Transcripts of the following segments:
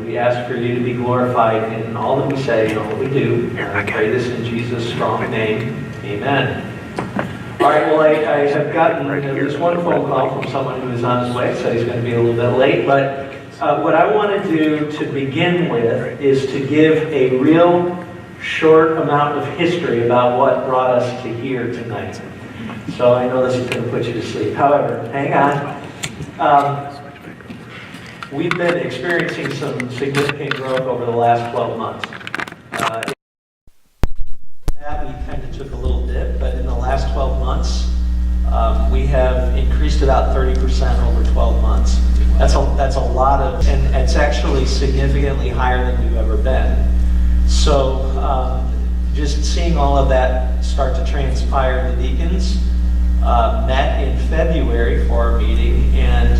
And we ask for you to be glorified in all that we say and all that we do. I pray this in Jesus' strong name. Amen. All right, well, I have gotten this one phone call from someone who is on his way, so he's going to be a little bit late. But what I want to do to begin with is to give a real short amount of history about what brought us to here tonight. So I know this is going to put you to sleep. However, hang on. We've been experiencing some significant growth over the last 12 months. We kind of took a little dip, but in the last 12 months, we have increased about 30% over 12 months. That's a lot of, and it's actually significantly higher than we've ever been. So just seeing all of that start to transpire, the deacons met in February for our meeting and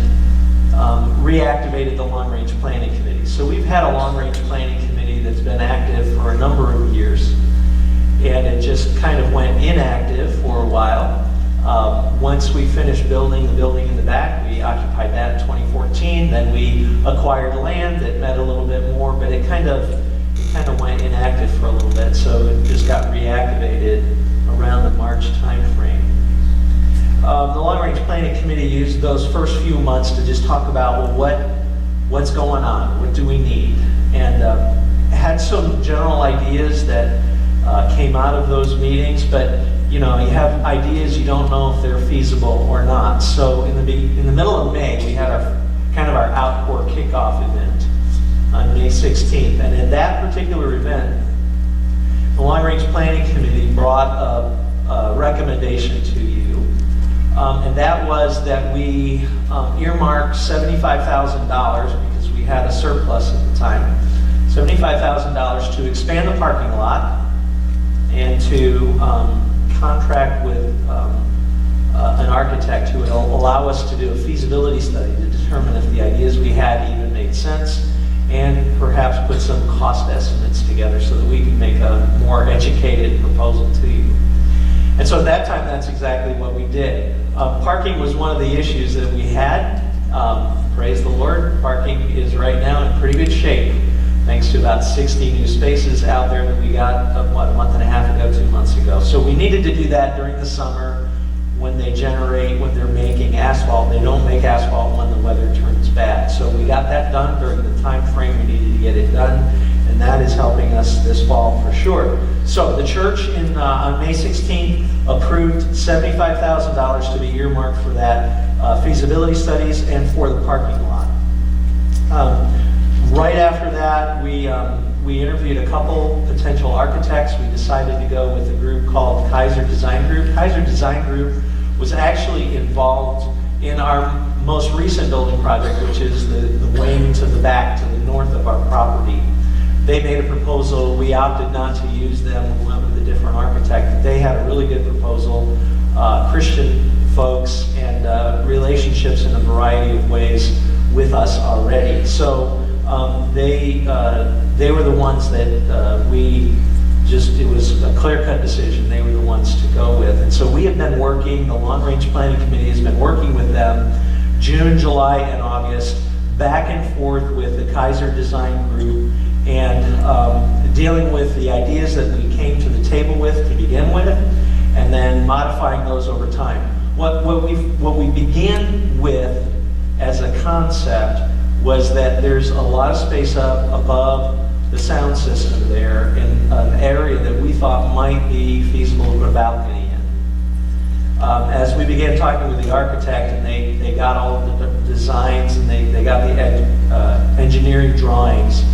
reactivated the long-range planning committee. So we've had a long-range planning committee that's been active for a number of years, and it just kind of went inactive for a while. Once we finished building the building in the back, we occupied that in 2014. Then we acquired land that met a little bit more, but it kind of went inactive for a little bit. So it just got reactivated around the March timeframe. The long-range planning committee used those first few months to just talk about, well, what's going on, what do we need, and had some general ideas that came out of those meetings, but you have ideas, you don't know if they're feasible or not. So in the middle of May, we had our outpour kickoff event on May 16th, and in that particular event, the long-range planning committee brought a recommendation to you, and that was that we earmark $75,000 because we had a surplus at the time, $75,000 to expand the parking lot and to contract with an architect who would allow us to do a feasibility study to determine if the ideas we had even made sense, and perhaps put some cost estimates together so that we can make a more educated proposal to you. And so at that time, that's exactly what we did. Parking was one of the issues that we had. Praise the Lord, parking is right now in pretty good shape, thanks to about 60 new spaces out there that we got, a month and a half ago, 2 months ago. So we needed to do that during the summer when they're making asphalt. They don't make asphalt when the weather turns bad. So we got that done during the time frame we needed to get it done, and that is helping us this fall for sure. So the church on May 16th approved $75,000 to be earmarked for that feasibility studies and for the parking lot. Right after that, we interviewed a couple potential architects. We decided to go with a group called Kaiser Design Group. Kaiser Design Group was actually involved in our most recent building project, which is the wing to the back, to the north of our property. They made a proposal. We opted not to use them. We went with a different architect. They had a really good proposal, Christian folks, and relationships in a variety of ways with us already. So they were the ones that it was a clear-cut decision. They were the ones to go with. And so we have been working, the Long-Range Planning Committee has been working with them June, July, and August, back and forth with the Kaiser Design Group, and dealing with the ideas that we came to the table with to begin with, and then modifying those over time. What we began with as a concept was that there's a lot of space up above the sound system there in an area that we thought might be feasible to put a balcony in. As we began talking with the architect, and they got all of the designs, and they got the engineering drawings,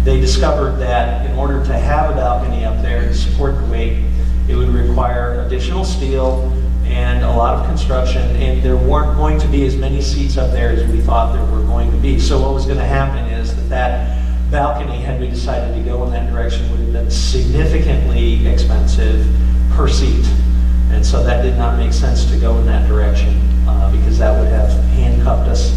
they discovered that in order to have a balcony up there to support the weight, it would require additional steel and a lot of construction, and there weren't going to be as many seats up there as we thought there were going to be. So what was going to happen is that balcony, had we decided to go in that direction, would have been significantly expensive per seat. And so that did not make sense to go in that direction because that would have handcuffed us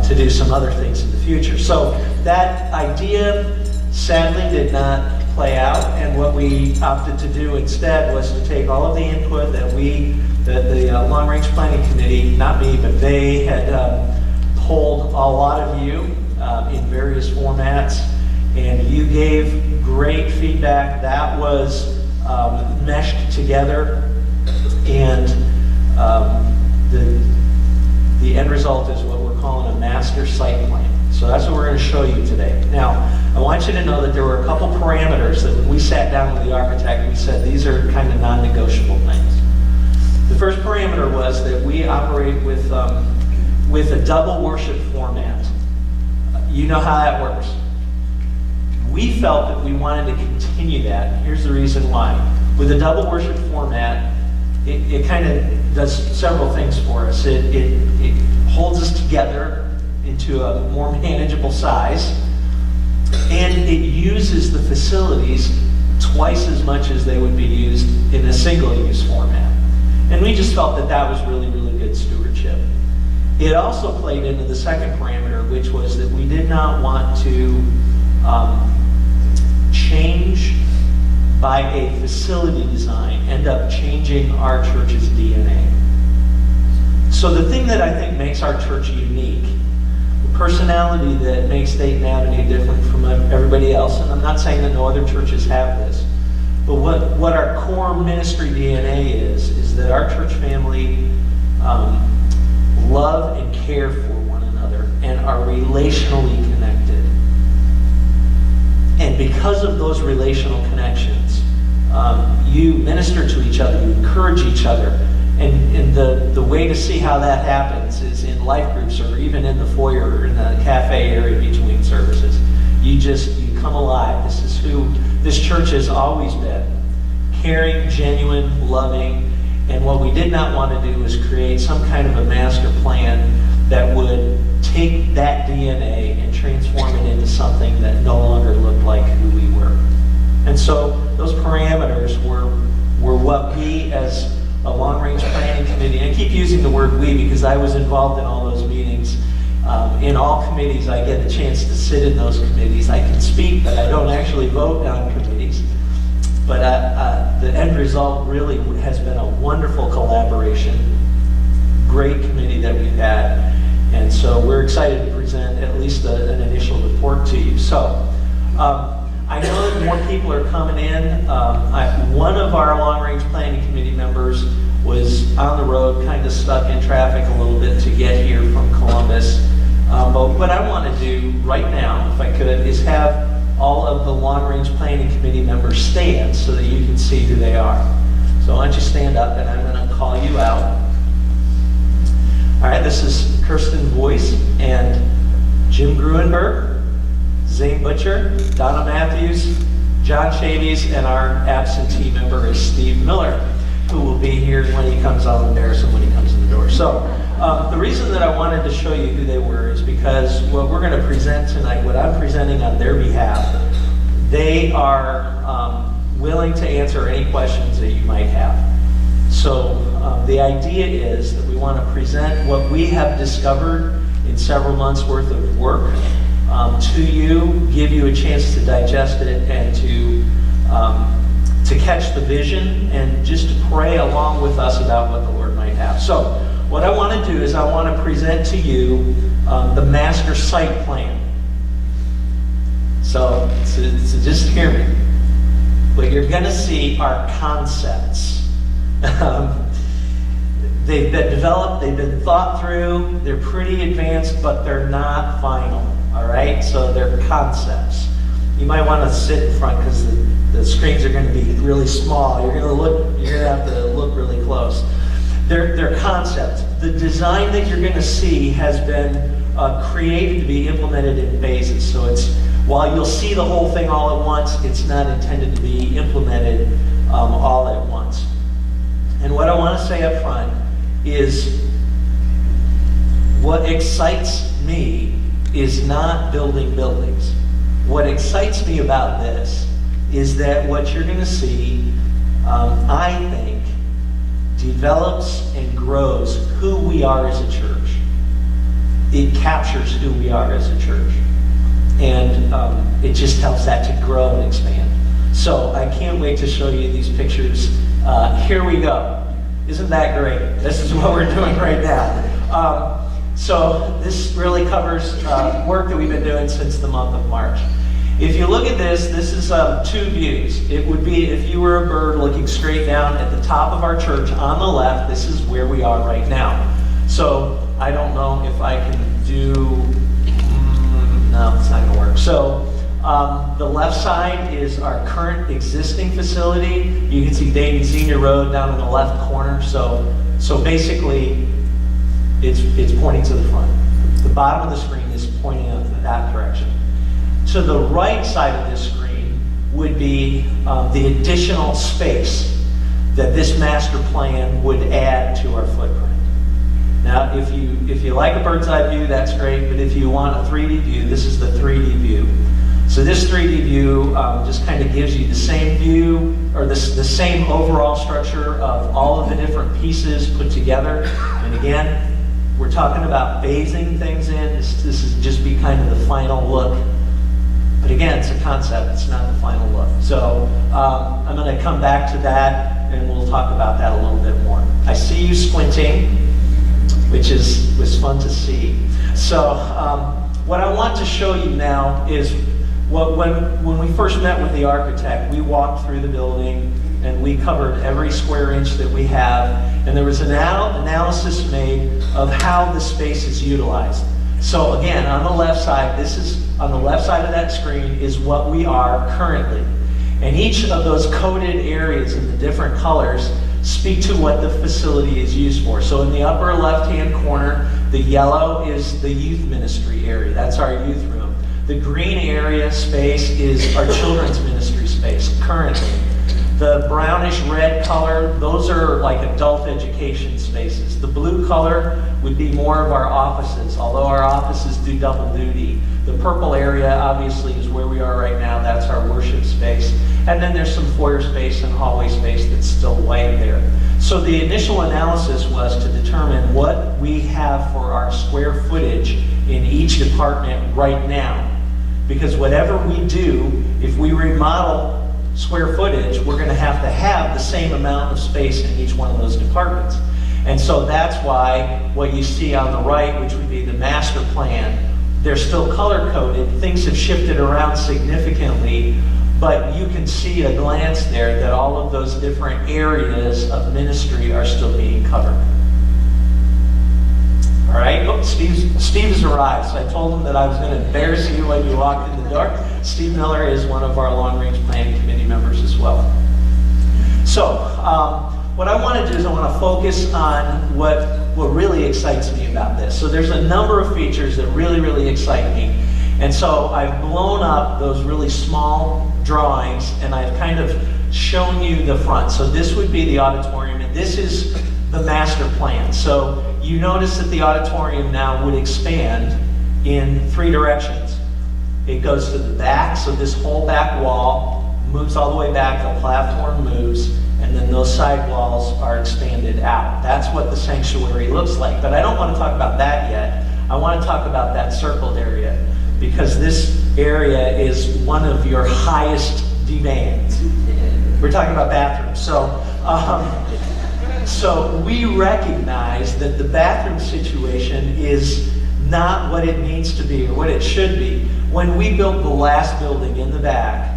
to do some other things in the future. So that idea sadly did not play out, and what we opted to do instead was to take all of the input that the Long-Range Planning Committee, not me, but they had polled a lot of you, in various formats, and you gave great feedback. That was meshed together, and the end result is what we're calling a master site plan. So that's what we're going to show you today. Now, I want you to know that there were a couple parameters that when we sat down with the architect, we said these are kind of non-negotiable things. The first parameter was that we operate with a double worship format. You know how that works. We felt that we wanted to continue that. Here's the reason why. With a double worship format, it kind of does several things for us. It holds us together into a more manageable size, and it uses the facilities twice as much as they would be used in a single-use format. And we just felt that that was really, really good stewardship. It also played into the second parameter, which was that we did not want to change by a facility design, end up changing our church's DNA. So the thing that I think makes our church unique, the personality that makes Dayton Avenue different from everybody else, and I'm not saying that no other churches have this, but what our core ministry DNA is that our church family love and care for one another and are relationally connected. And because of those relational connections, you minister to each other, you encourage each other. And the way to see how that happens is in life groups or even in the foyer or in the cafe area between services. You come alive. This is who this church has always been. Caring, genuine, loving. And what we did not want to do was create some kind of a master plan that would take that DNA and transform it into something that no longer looked like who we were. And so those parameters were what we as a long-range planning committee, and I keep using the word we because I was involved in all those meetings. In all committees, I get a chance to sit in those committees. I can speak, but I don't actually vote on committees. But the end result really has been a wonderful collaboration, great committee that we've had. And so we're excited to present at least an initial report to you. So I know that more people are coming in. One of our long-range planning committee members was on the road, kind of stuck in traffic a little bit to get here from Columbus. But what I want to do right now, if I could, is have all of the long-range planning committee members stand so that you can see who they are. So why don't you stand up, and I'm going to call you out. All right, this is Kirsten Boyce and Jim Gruenberg, Zane Butcher, Donna Matthews, John Chavies, and our absentee member is Steve Miller, who will be here when he comes. I'll embarrass him when he comes in the door. So the reason that I wanted to show you who they were is because what we're going to present tonight, what I'm presenting on their behalf, they are willing to answer any questions that you might have. So the idea is that we want to present what we have discovered in several months worth of work to you, give you a chance to digest it and to catch the vision and just to pray along with us about what the Lord might have. So what I want to do is I want to present to you the master site plan. So just hear me. What you're going to see are concepts. They've been developed, they've been thought through, they're pretty advanced, but they're not final, all right? So they're concepts. You might want to sit in front because the screens are going to be really small. You're going to have to look really close. They're concepts. The design that you're going to see has been created to be implemented in phases. So while you'll see the whole thing all at once, it's not intended to be implemented all at once. And what I want to say up front is what excites me is not building buildings. What excites me about this is that what you're going to see, I think, develops and grows who we are as a church. It captures who we are as a church. And it just helps that to grow and expand. So I can't wait to show you these pictures. Here we go. Isn't that great? This is what we're doing right now. So this really covers work that we've been doing since the month of March. If you look at this, this is two views. It would be if you were a bird looking straight down at the top of our church on the left. This is where we are right now. So I don't know if I can do, no, it's not going to work. So the left side is our current existing facility. You can see Dayton Senior Road down in the left corner. So basically, it's pointing to the front. The bottom of the screen is pointing in that direction. To the right side of this screen would be the additional space that this master plan would add to our footprint. Now, if you like a bird's eye view, that's great, but if you want a 3D view, this is the 3D view. So this 3D view just kind of gives you the same view, or the same overall structure of all of the different pieces put together. And again, we're talking about phasing things in. This is just be kind of the final look. But again, it's a concept, it's not the final look. So I'm going to come back to that, and we'll talk about that a little bit more. I see you squinting, which was fun to see. So what I want to show you now is when we first met with the architect, we walked through the building, and we covered every square inch that we have, and there was an analysis made of how the space is utilized. So again, on the left side, on the left side of that screen is what we are currently. And each of those coded areas in the different colors speak to what the facility is used for. So in the upper left-hand corner, the yellow is the youth ministry area. That's our youth room. The green area space is our children's ministry space currently. The brownish red color, those are like adult education spaces. The blue color would be more of our offices, although our offices do double duty. The purple area obviously is where we are right now. That's our worship space. And then there's some foyer space and hallway space that's still white there. So the initial analysis was to determine what we have for our square footage in each department right now. Because whatever we do, if we remodel square footage, we're going to have the same amount of space in each one of those departments. And so that's why what you see on the right, which would be the master plan, they're still color-coded. Things have shifted around significantly, but you can see at a glance there that all of those different areas of ministry are still being covered. All right, oh, Steve has arrived, so I told him that I was going to embarrass you when you walked in the door. Steve Miller is one of our long-range planning committee members as well. So, what I want to do is I want to focus on what really excites me about this. So there's a number of features that really, really excite me. And so I've blown up those really small drawings, and I've kind of shown you the front. So this would be the auditorium, and this is the master plan. So you notice that the auditorium now would expand in 3 directions. It goes to the back, so this whole back wall moves all the way back, the platform moves, and then those side walls are expanded out. That's what the sanctuary looks like. But I don't want to talk about that yet. I want to talk about that circled area, because this area is one of your highest demands. We're talking about bathrooms. So we recognize that the bathroom situation is not what it needs to be or what it should be. When we built the last building in the back,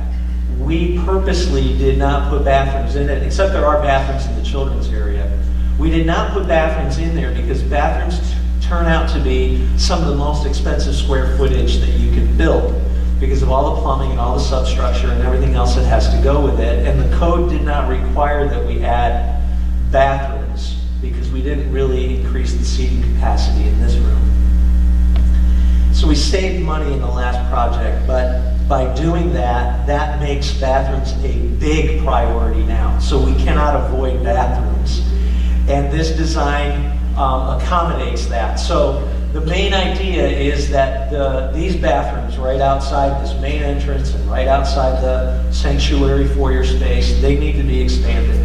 we purposely did not put bathrooms in it, except there are bathrooms in the children's area. We did not put bathrooms in there because bathrooms turn out to be some of the most expensive square footage that you can build because of all the plumbing and all the substructure and everything else that has to go with it. And the code did not require that we add bathrooms because we didn't really increase the seating capacity in this room. So we saved money in the last project, but by doing that, that makes bathrooms a big priority now. So we cannot avoid bathrooms. And this design accommodates that. So the main idea is that these bathrooms right outside this main entrance and right outside the sanctuary foyer space, they need to be expanded.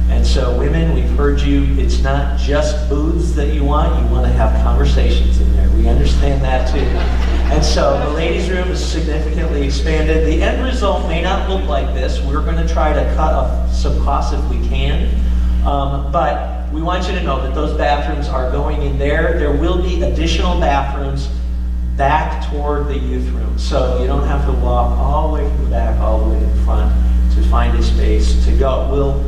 And so women, we've heard you, it's not just booths that you want to have conversations in there. We understand that too. And so the ladies' room is significantly expanded. The end result may not look like this. We're going to try to cut off some costs if we can. But we want you to know that those bathrooms are going in there. There will be additional bathrooms back toward the youth room. So you don't have to walk all the way from the back, all the way to the front to find a space to go. We'll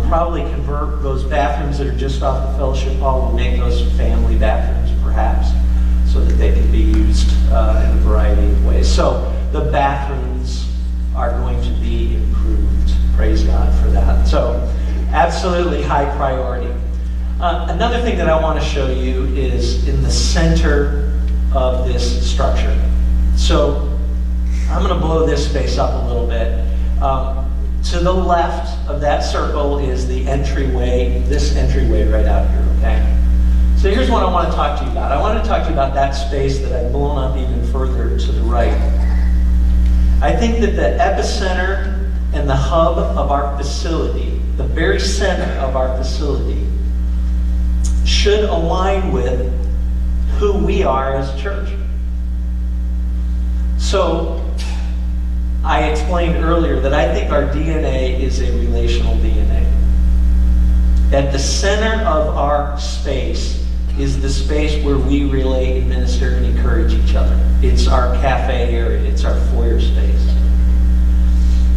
probably convert those bathrooms that are just off the fellowship hall. We'll make those family bathrooms perhaps so that they can be used in a variety of ways. So the bathrooms are going to be improved. Praise God for that. So absolutely high priority. Another thing that I want to show you is in the center of this structure. So I'm going to blow this space up a little bit. To the left of that circle is the entryway, this entryway right out here, okay? So here's what I want to talk to you about. I want to talk to you about that space that I've blown up even further to the right. I think that the epicenter and the hub of our facility, the very center of our facility, should align with who we are as a church. So I explained earlier that I think our DNA is a relational DNA. At the center of our space is the space where we relate and minister and encourage each other. It's our cafe area. It's our foyer space.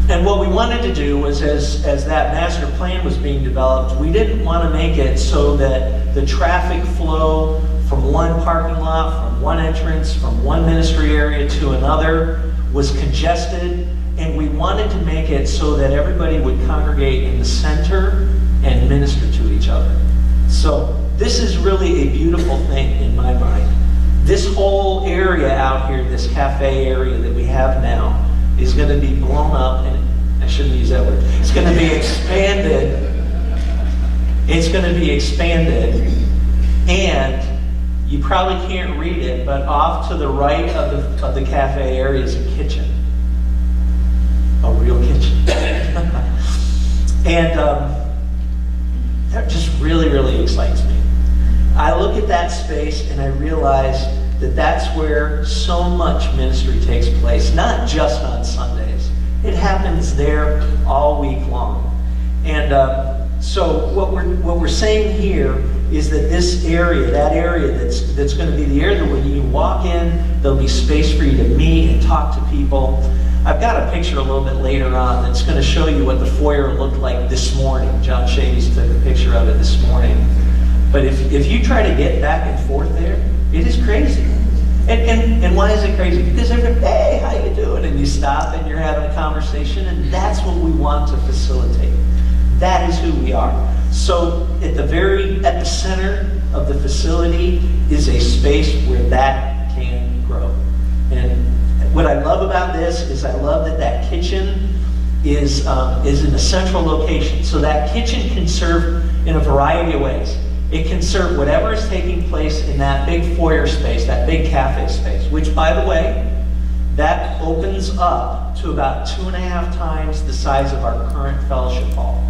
And what we wanted to do was, as that master plan was being developed, we didn't want to make it so that the traffic flow from one parking lot, from one entrance, from one ministry area to another was congested, and we wanted to make it so that everybody would congregate in the center and minister to each other. So this is really a beautiful thing in my mind. This whole area out here, this cafe area that we have now, is going to be blown up, and I shouldn't use that word. It's going to be expanded. It's going to be expanded, and you probably can't read it, but off to the right of the cafe area is a kitchen. A real kitchen. And that just really, really excites me. I look at that space and I realize that that's where so much ministry takes place, not just on Sundays. It happens there all week long. And so what we're saying here is that this area, that area that's going to be the area that when you walk in, there'll be space for you to meet and talk to people. I've got a picture a little bit later on that's going to show you what the foyer looked like this morning. John Shady's took a picture of it this morning. But if you try to get back and forth there, it is crazy. And why is it crazy? Because everybody, hey, how you doing? And you stop and you're having a conversation, and that's what we want to facilitate. That is who we are. So at the center of the facility is a space where that can grow. And what I love about this is I love that kitchen is in a central location. So that kitchen can serve in a variety of ways. It can serve whatever is taking place in that big foyer space, that big cafe space, which, by the way, that opens up to about 2.5 times the size of our current fellowship hall.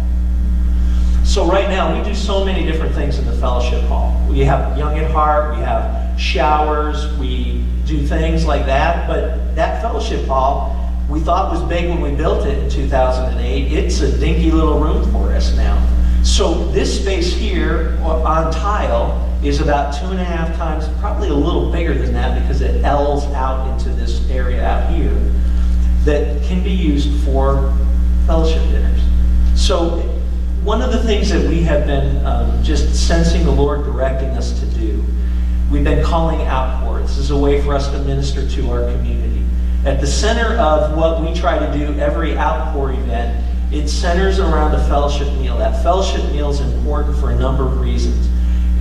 So right now, we do so many different things in the fellowship hall. We have Young at Heart, we have showers, we do things like that, but that fellowship hall, we thought was big when we built it in 2008. It's a dinky little room for us now. So this space here on tile is about 2.5 times, probably a little bigger than that because it L's out into this area out here that can be used for fellowship dinners. So one of the things that we have been just sensing the Lord directing us to do, we've been calling outpour. This is a way for us to minister to our community. At the center of what we try to do every outpour event, it centers around a fellowship meal. That fellowship meal is important for a number of reasons.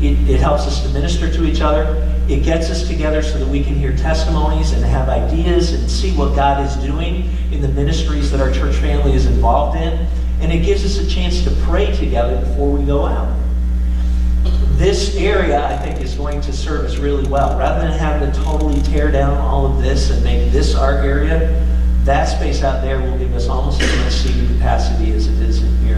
It helps us to minister to each other. It gets us together so that we can hear testimonies and have ideas and see what God is doing in the ministries that our church family is involved in. And it gives us a chance to pray together before we go out. This area, I think, is going to serve us really well. Rather than having to totally tear down all of this and make this our area, that space out there will give us almost as much seating capacity as it is in here.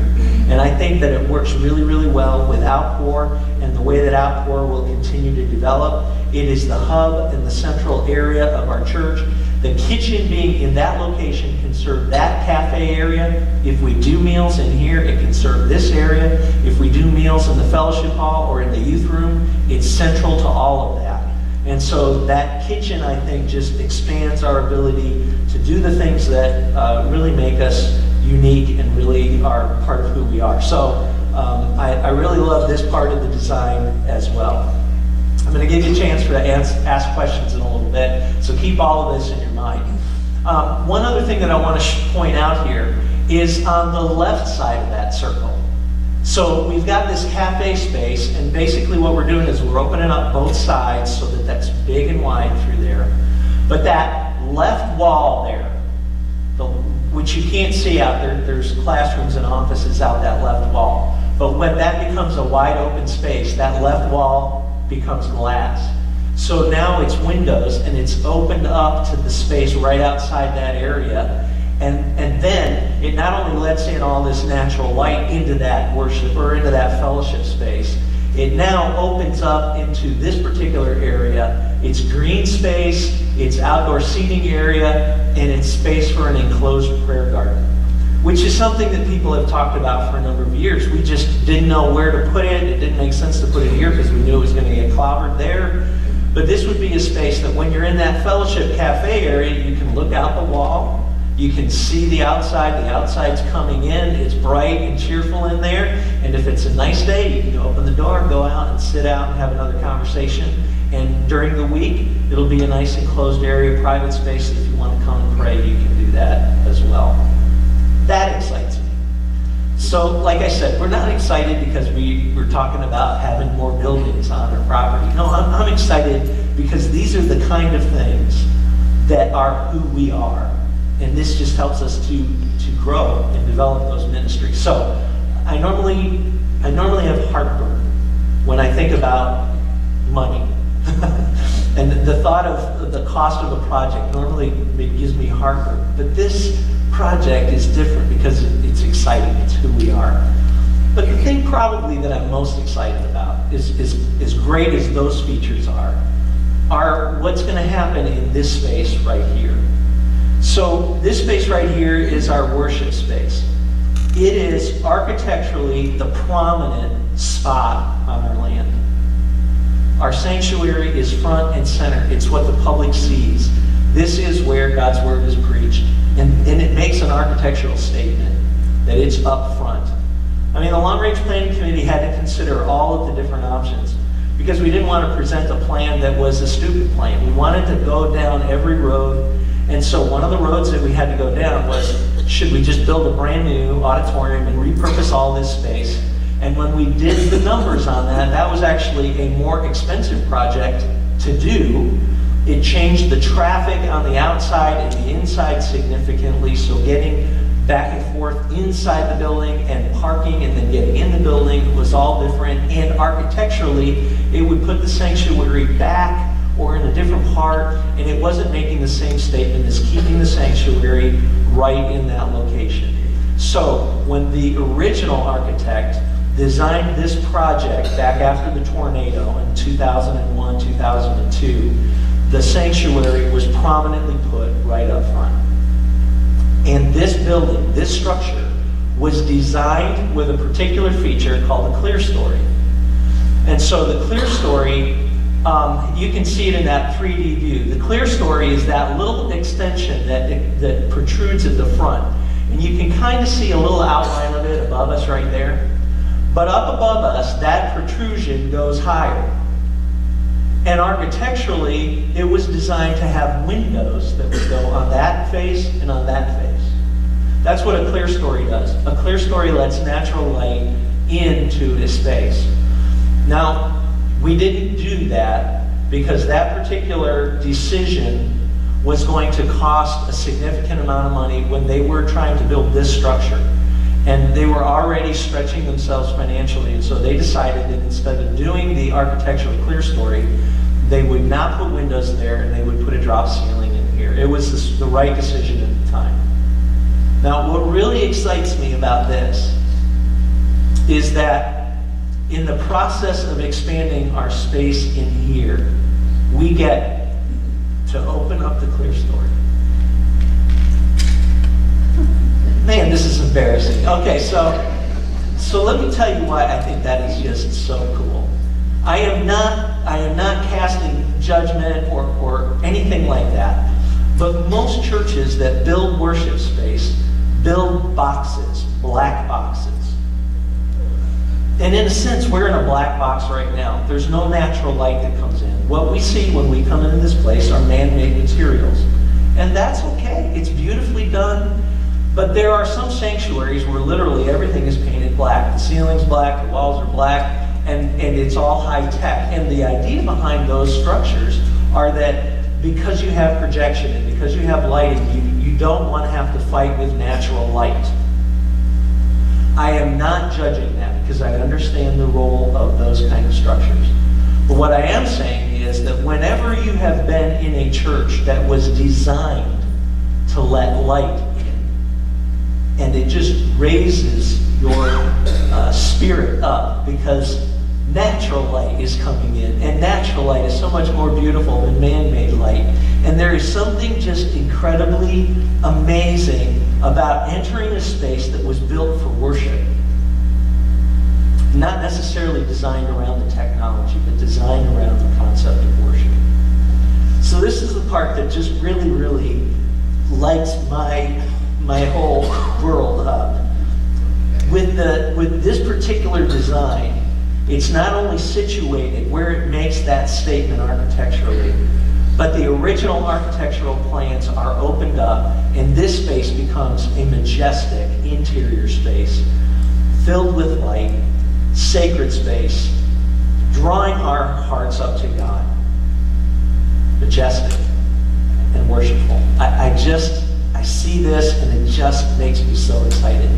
And I think that it works really, really well with Outpour and the way that Outpour will continue to develop. It is the hub and the central area of our church. The kitchen being in that location can serve that cafe area. If we do meals in here, it can serve this area. If we do meals in the fellowship hall or in the youth room, it's central to all of that. And so that kitchen, I think, just expands our ability to do the things that really make us unique and really are part of who we are. So I really love this part of the design as well. I'm going to give you a chance to ask questions in a little bit, so keep all of this in your mind. One other thing that I want to point out here is on the left side of that circle. So we've got this cafe space, and basically what we're doing is we're opening up both sides so that that's big and wide through there. But that left wall there, which you can't see out there, there's classrooms and offices out that left wall. But when that becomes a wide open space, that left wall becomes glass. So now it's windows, and it's opened up to the space right outside that area. And then it not only lets in all this natural light into that worship or into that fellowship space, it now opens up into this particular area. It's green space, it's outdoor seating area, and it's space for an enclosed prayer garden, which is something that people have talked about for a number of years. We just didn't know where to put it. It didn't make sense to put it here because we knew it was going to get clobbered there. But this would be a space that when you're in that fellowship cafe area, you can look out the wall. You can see the outside. The outside's coming in. It's bright and cheerful in there. And if it's a nice day, you can go open the door, go out and sit out and have another conversation. And during the week, it'll be a nice enclosed area, private space. If you want to come and pray, you can do that as well. That excites me. So, like I said, we're not excited because we're talking about having more buildings on our property. No, I'm excited because these are the kind of things that are who we are. And this just helps us to grow and develop those ministries. So, I normally have heartburn when I think about money. And the thought of the cost of a project normally gives me heartburn. But this project is different because it's exciting. It's who we are. But the thing probably that I'm most excited about is as great as those features are what's going to happen in this space right here. So this space right here is our worship space. It is architecturally the prominent spot on our land. Our sanctuary is front and center. It's what the public sees. This is where God's word is preached. And it makes an architectural statement that it's up front. I mean, the Long Range Planning Committee had to consider all of the different options because we didn't want to present a plan that was a stupid plan. We wanted to go down every road. And so one of the roads that we had to go down was, should we just build a brand new auditorium and repurpose all this space? And when we did the numbers on that, that was actually a more expensive project to do. It changed the traffic on the outside and the inside significantly, so getting back and forth inside the building and parking and then getting in the building was all different. And architecturally, it would put the sanctuary back or in a different part, and it wasn't making the same statement as keeping the sanctuary right in that location. So when the original architect designed this project back after the tornado in 2001, 2002, the sanctuary was prominently put right up front. And this building, this structure, was designed with a particular feature called the clear story. And so the clear story, you can see it in that 3D view. The clear story is that little extension that protrudes at the front. And you can kind of see a little outline of it above us right there. But up above us, that protrusion goes higher. And architecturally, it was designed to have windows that would go on that face and on that face. That's what a clear story does. A clear story lets natural light into a space. Now, we didn't do that because that particular decision was going to cost a significant amount of money when they were trying to build this structure. And they were already stretching themselves financially, and so they decided that instead of doing the architectural clear story, they would not put windows there and they would put a drop ceiling in here. It was the right decision at the time. Now, what really excites me about this is that in the process of expanding our space in here, we get to open up the clear story. man, this is embarrassing. Okay, so let me tell you why I think that is just so cool. I am not casting judgment or anything like that. But most churches that build worship space build boxes, black boxes. And in a sense, we're in a black box right now. There's no natural light that comes in. What we see when we come into this place are man-made materials. And that's okay. It's beautifully done. But there are some sanctuaries where literally everything is painted black. The ceiling's black, the walls are black, and it's all high-tech. And the idea behind those structures are that because you have projection and because you have lighting, you don't want to have to fight with natural light. I am not judging that because I understand the role of those kind of structures. But what I am saying is that whenever you have been in a church that was designed to let light in, and it just raises your spirit up because natural light is coming in, and natural light is so much more beautiful than man-made light. And there is something just incredibly amazing about entering a space that was built for worship. Not necessarily designed around the technology, but designed around the concept of worship. So this is the part that just really, really lights my whole world up. With this particular design, it's not only situated where it makes that statement architecturally, but the original architectural plans are opened up, and this space becomes a majestic interior space filled with light, sacred space, drawing our hearts up to God. Majestic and worshipful. I see this, and it just makes me so excited.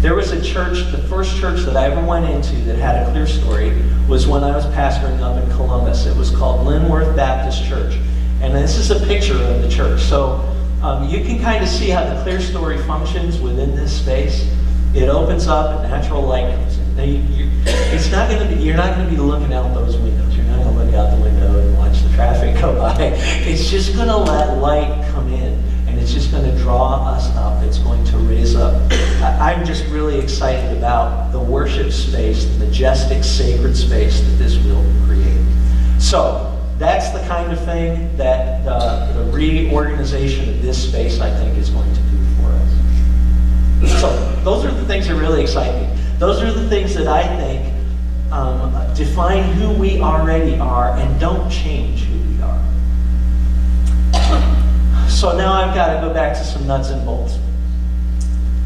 There was a church, the first church that I ever went into that had a clear story was when I was pastoring up in Columbus. It was called Linworth Baptist Church. And this is a picture of the church. So you can kind of see how the clear story functions within this space. It opens up and natural light comes in. Now, you're not going to be looking out those windows. You're not going to look out the window and watch the traffic go by. It's just going to let light come in. And it's just going to draw us up. It's going to raise up. I'm just really excited about the worship space, the majestic, sacred space that this will create. So that's the kind of thing that the reorganization of this space, I think, is going to do for us. So those are the things that really excite me. Those are the things that I think define who we already are and don't change who we are. So now I've got to go back to some nuts and bolts.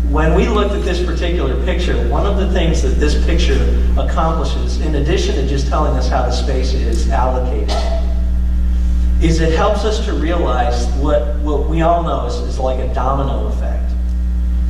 When we looked at this particular picture, one of the things that this picture accomplishes, in addition to just telling us how the space is allocated, is it helps us to realize what we all know is like a domino effect.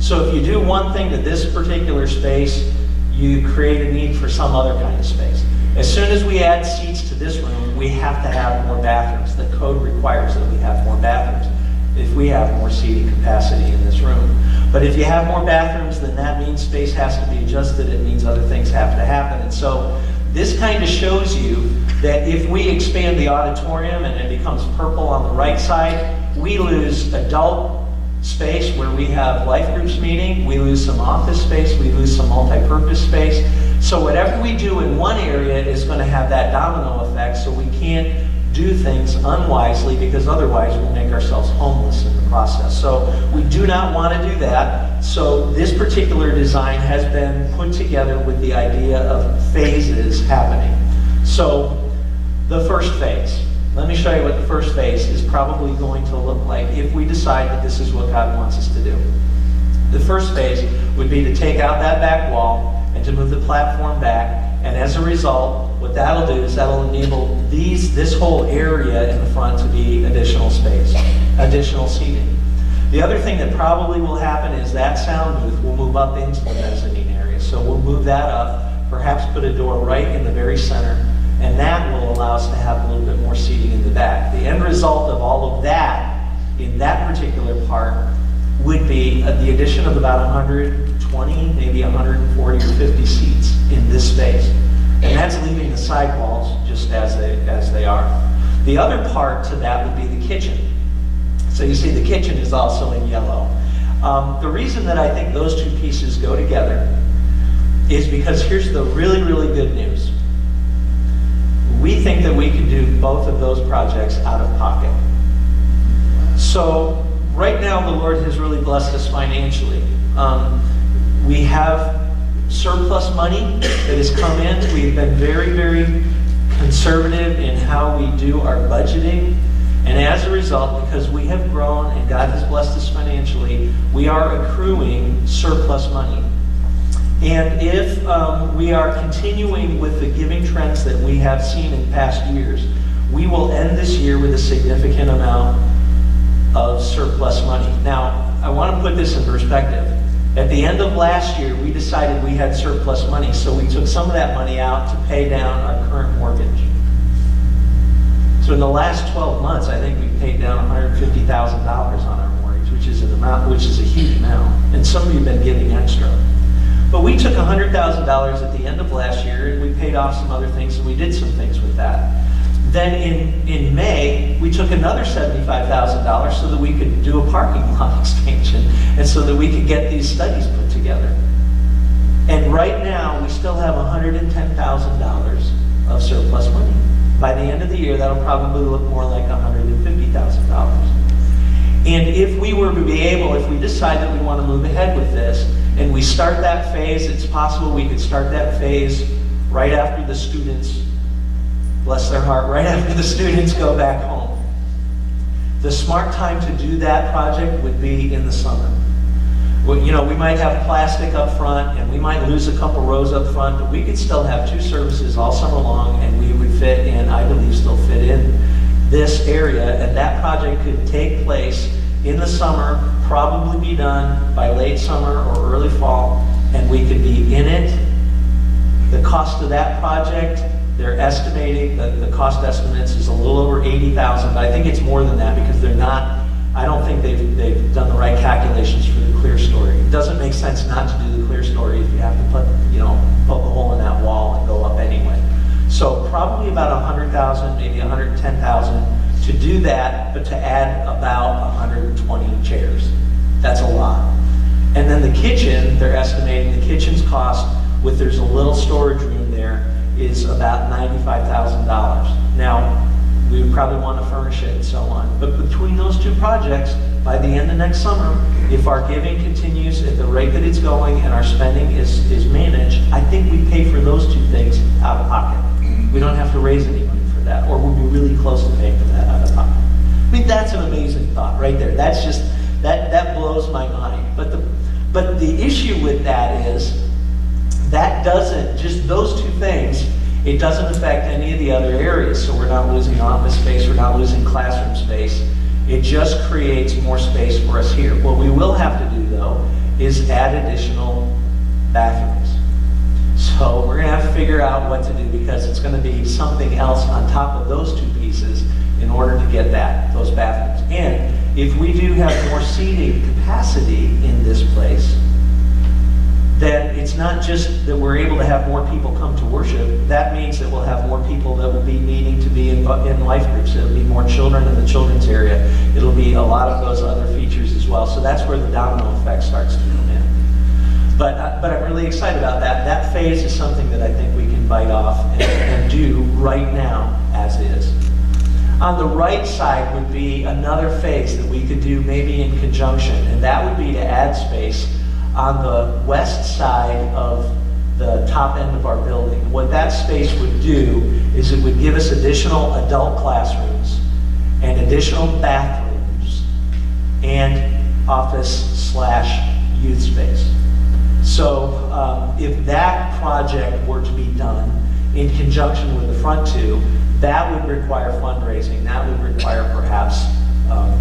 So if you do one thing to this particular space, you create a need for some other kind of space. As soon as we add seats to this room, we have to have more bathrooms. The code requires that we have more bathrooms if we have more seating capacity in this room. But if you have more bathrooms, then that means space has to be adjusted. It means other things have to happen. And so this kind of shows you that if we expand the auditorium and it becomes purple on the right side, we lose adult space where we have life groups meeting, we lose some office space, we lose some multi-purpose space. So whatever we do in one area is going to have that domino effect, so we can't do things unwisely because otherwise we'll make ourselves homeless in the process. So we do not want to do that. So this particular design has been put together with the idea of phases happening. So the first phase. Let me show you what the first phase is probably going to look like if we decide that this is what God wants us to do. The first phase would be to take out that back wall and to move the platform back. And as a result, what that'll do is that'll enable this whole area in the front to be additional space, additional seating. The other thing that probably will happen is that sound booth will move up into the mezzanine area. So we'll move that up, perhaps put a door right in the very center, and that will allow us to have a little bit more seating in the back. The end result of all of that, in that particular part, would be the addition of about 120, maybe 140 or 50 seats in this space. And that's leaving the side walls just as they are. The other part to that would be the kitchen. So you see the kitchen is also in yellow. The reason that I think those two pieces go together is because here's the really, really good news. We think that we can do both of those projects out of pocket. So right now the Lord has really blessed us financially. We have surplus money that has come in. We've been very, very conservative in how we do our budgeting. And as a result, because we have grown and God has blessed us financially, we are accruing surplus money. And if we are continuing with the giving trends that we have seen in past years, we will end this year with a significant amount of surplus money. Now, I want to put this in perspective. At the end of last year, we decided we had surplus money, so we took some of that money out to pay down our current mortgage. So in the last 12 months, I think we've paid down $150,000 on our mortgage, which is a huge amount. And some of you have been giving extra. But we took $100,000 at the end of last year, and we paid off some other things, and we did some things with that. Then in May, we took another $75,000 so that we could do a parking lot expansion, and so that we could get these studies put together. And right now, we still have $110,000 of surplus money. By the end of the year, that'll probably look more like $150,000. And if we were to be able, if we decide that we want to move ahead with this, and we start that phase, it's possible we could start that phase right after the students, bless their heart, right after the students go back home. The smart time to do that project would be in the summer. Well, you know, we might have plastic up front, and we might lose a couple rows up front, but we could still have 2 services all summer long, and we would fit in, I believe, still fit in this area, and that project could take place in the summer, probably be done by late summer or early fall, and we could be in it. The cost of that project, they're estimating, the cost estimates is a little over $80,000, but I think it's more than that because they're not, I don't think they've done the right calculations for the clear story. It doesn't make sense not to do the clear story if you have to put, poke a hole in that wall and go up anyway. So probably about $100,000, maybe $110,000 to do that, but to add about 120 chairs. That's a lot. And then the kitchen, they're estimating the kitchen's cost, there's a little storage room there, is about $95,000. Now, we would probably want to furnish it and so on. But between those 2 projects, by the end of next summer, if our giving continues at the rate that it's going and our spending is managed, I think we pay for those 2 things out of pocket. We don't have to raise any money for that, or we'll be really close to paying for that out of pocket. I mean, that's an amazing thought right there. That's just, that blows my mind. But the issue with that is, that doesn't, just those 2 things, it doesn't affect any of the other areas. So we're not losing office space, we're not losing classroom space. It just creates more space for us here. What we will have to do, though, is add additional bathrooms. So we're going to have to figure out what to do, because it's going to be something else on top of those 2 pieces in order to get those bathrooms. And if we do have more seating capacity in this place, then it's not just that we're able to have more people come to worship. That means that we'll have more people that will be needing to be in life groups. It'll be more children in the children's area. It'll be a lot of those other features as well. So that's where the domino effect starts to come in. But I'm really excited about that. That phase is something that I think we can bite off and do right now as is. On the right side would be another phase that we could do maybe in conjunction, and that would be to add space on the west side of the top end of our building. What that space would do is it would give us additional adult classrooms and additional bathrooms and office/youth space. So if that project were to be done in conjunction with the front 2, that would require fundraising. That would require perhaps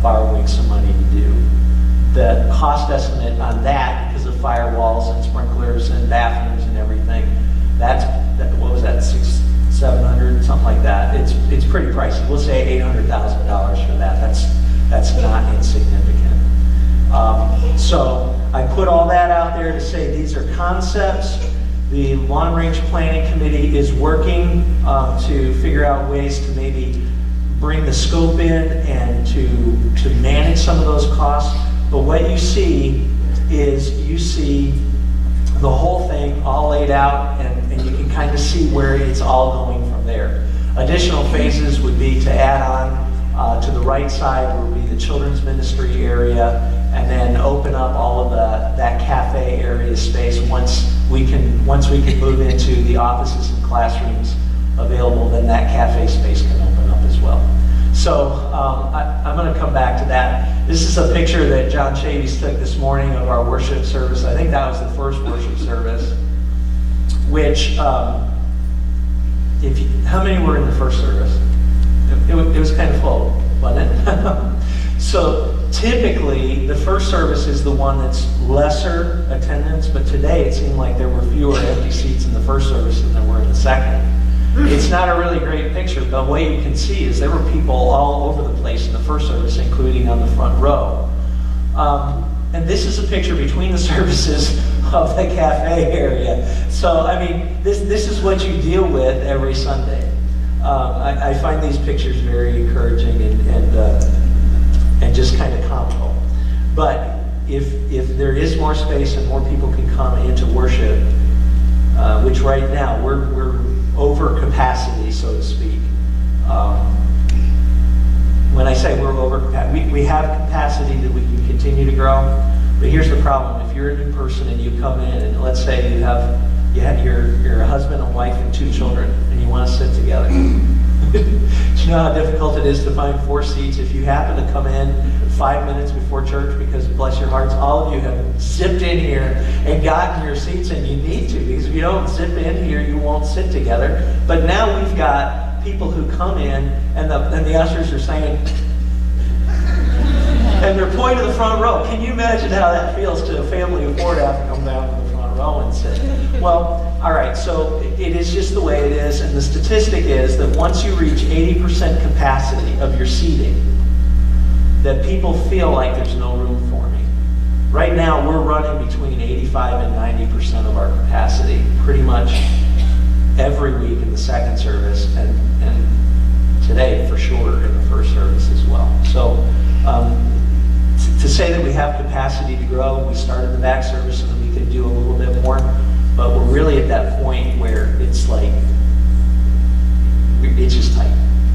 borrowing some money to do. The cost estimate on that, because of firewalls and sprinklers and bathrooms and everything, what was that, $600-700, something like that. It's pretty pricey. We'll say $800,000 for that. That's not insignificant. So I put all that out there to say these are concepts. The Long Range Planning Committee is working to figure out ways to maybe bring the scope in and to manage some of those costs. But what you see is you see the whole thing all laid out, and you can kind of see where it's all going from there. Additional phases would be to add on to the right side would be the children's ministry area, and then open up all of that cafe area space. Once we can move into the offices and classrooms available, then that cafe space can open up as well. So I'm going to come back to that. This is a picture that John Chavis took this morning of our worship service. I think that was the first worship service, which, how many were in the first service? It was kind of full, wasn't it? So typically, the first service is the one that's lesser attendance, but today it seemed like there were fewer empty seats in the first service than there were in the second. It's not a really great picture, but what you can see is there were people all over the place in the first service, including on the front row. And this is a picture between the services of the cafe area. So, I mean, this is what you deal with every Sunday. I find these pictures very encouraging and just kind of comical. But if there is more space and more people can come into worship, which right now we're over capacity, so to speak. When I say we're over capacity, we have capacity that we can continue to grow. But here's the problem: if you're a new person and you come in, and let's say you have your husband and wife and 2 children, and you want to sit together. Do you know how difficult it is to find 4 seats? If you happen to come in 5 minutes before church, because bless your hearts, all of you have zipped in here and gotten your seats, and you need to, because if you don't zip in here, you won't sit together. But now we've got people who come in, and the ushers are saying, and they're pointing to the front row. Can you imagine how that feels to a family of 4 to have to come down to the front row and sit? Well, all right, so it is just the way it is, and the statistic is that once you reach 80% capacity of your seating, that people feel like there's no room for me. Right now, we're running between 85 and 90% of our capacity, pretty much every week in the second service, and today for sure in the first service as well. So to say that we have capacity to grow, we started the back service so that we could do a little bit more, but we're really at that point where it's like, it's just tight.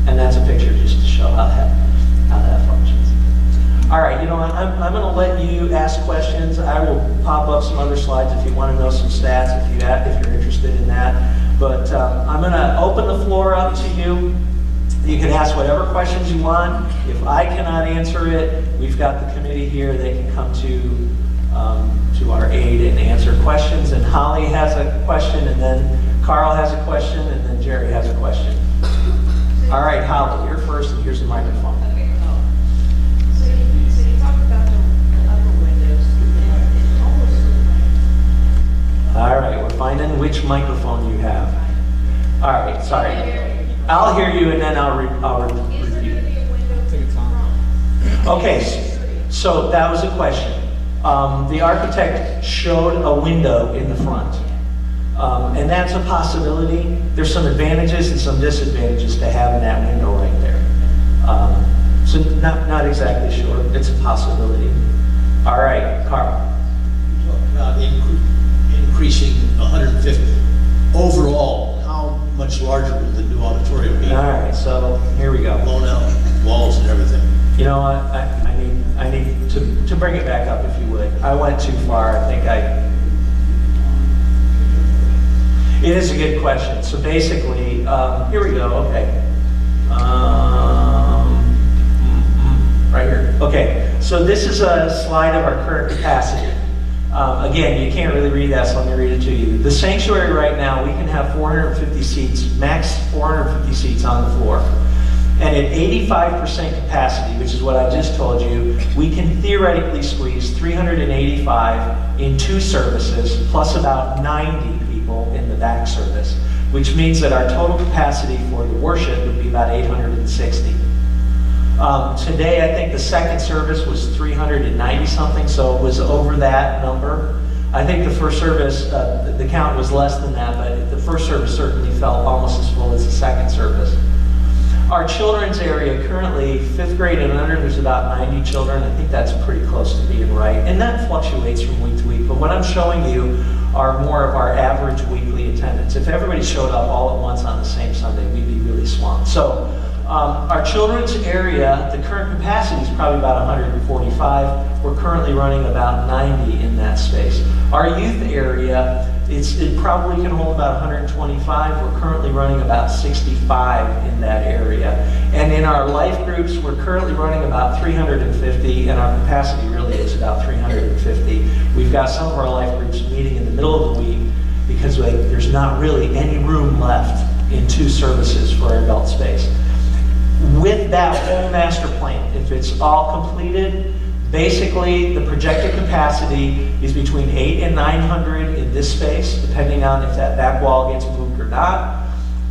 And that's a picture just to show how that functions. All right, you know what, I'm going to let you ask questions. I will pop up some other slides if you want to know some stats, if you're interested in that. But I'm going to open the floor up to you. You can ask whatever questions you want. If I cannot answer it, we've got the committee here. They can come to our aid and answer questions. And Holly has a question, and then Carl has a question, and then Jerry has a question. All right, Holly, you're first, and here's the microphone. So you talked about the upper windows, and it almost looked like... All right, we're finding which microphone you have. All right, sorry. I'll hear you, and then I'll repeat Is there it. going to be a window to the front? Okay, so that was a question. The architect showed a window in the front, and that's a possibility. There's some advantages and some disadvantages to having that window right there. So not exactly sure. It's a possibility. All right, Carl. You talked about increasing 150. Overall, how much larger will the new auditorium be? All right, so here we go. Blown out walls and everything. You know what? I need to bring it back up, if you would. I went too far. It is a good question. So basically, here we go. Okay. Right here. Okay. So this is a slide of our current capacity. Again, you can't really read that, so let me read it to you. The sanctuary right now, we can have 450 seats, max 450 seats on the floor. And at 85% capacity, which is what I just told you, we can theoretically squeeze 385 in 2 services, plus about 90 people in the back service, which means that our total capacity for the worship would be about 860. Today, I think the second service was 390 something, so it was over that number. I think the first service, the count was less than that, but the first service certainly felt almost as full as the second service. Our children's area currently, 5th grade and under, there's about 90 children. I think that's pretty close to being right. And that fluctuates from week to week. But what I'm showing you are more of our average weekly attendance. If everybody showed up all at once on the same Sunday, we'd be really swamped. So our children's area, the current capacity is probably about 145. We're currently running about 90 in that space. Our youth area, it probably can hold about 125. We're currently running about 65 in that area. And in our life groups, we're currently running about 350, and our capacity really is about 350. We've got some of our life groups meeting in the middle of the week because there's not really any room left in 2 services for our adult space. With that whole master plan, if it's all completed, basically the projected capacity is between 800 and 900 in this space, depending on if that back wall gets moved or not.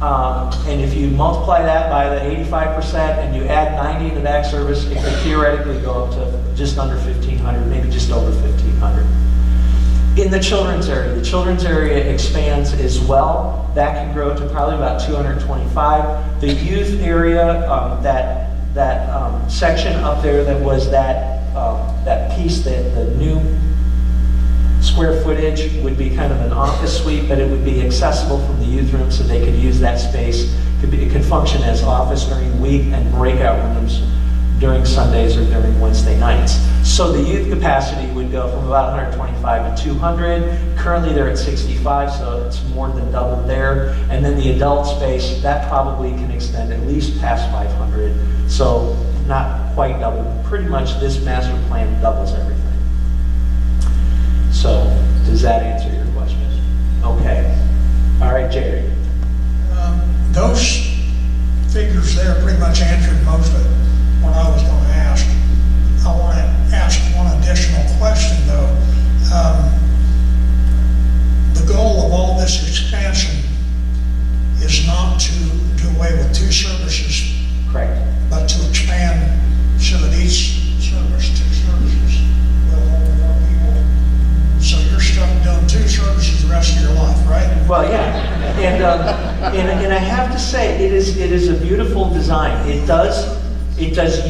And if you multiply that by the 85% and you add 90 in the back service, it could theoretically go up to just under 1,500, maybe just over 1,500. In the children's area expands as well. That can grow to probably about 225. The youth area, that section up there that was that piece, that the new square footage would be kind of an office suite, but it would be accessible from the youth room so they could use that space. It could function as office during the week and breakout rooms during Sundays or during Wednesday nights. So the youth capacity would go from about 125 to 200. Currently they're at 65, so it's more than doubled there. And then the adult space, that probably can extend at least past 500. So not quite double. Pretty much this master plan doubles everything. So does that answer your question? Okay. All right, Jerry. Those figures there pretty much answered most of what I was going to ask. I want to ask one additional question, though. The goal of all this expansion is not to do away with 2 services, Correct. but to expand so that each service, 2 services, will hold more people. So you're stuck doing 2 services the rest of your life, right? Well, yeah, and I have to say, it is a beautiful design. It does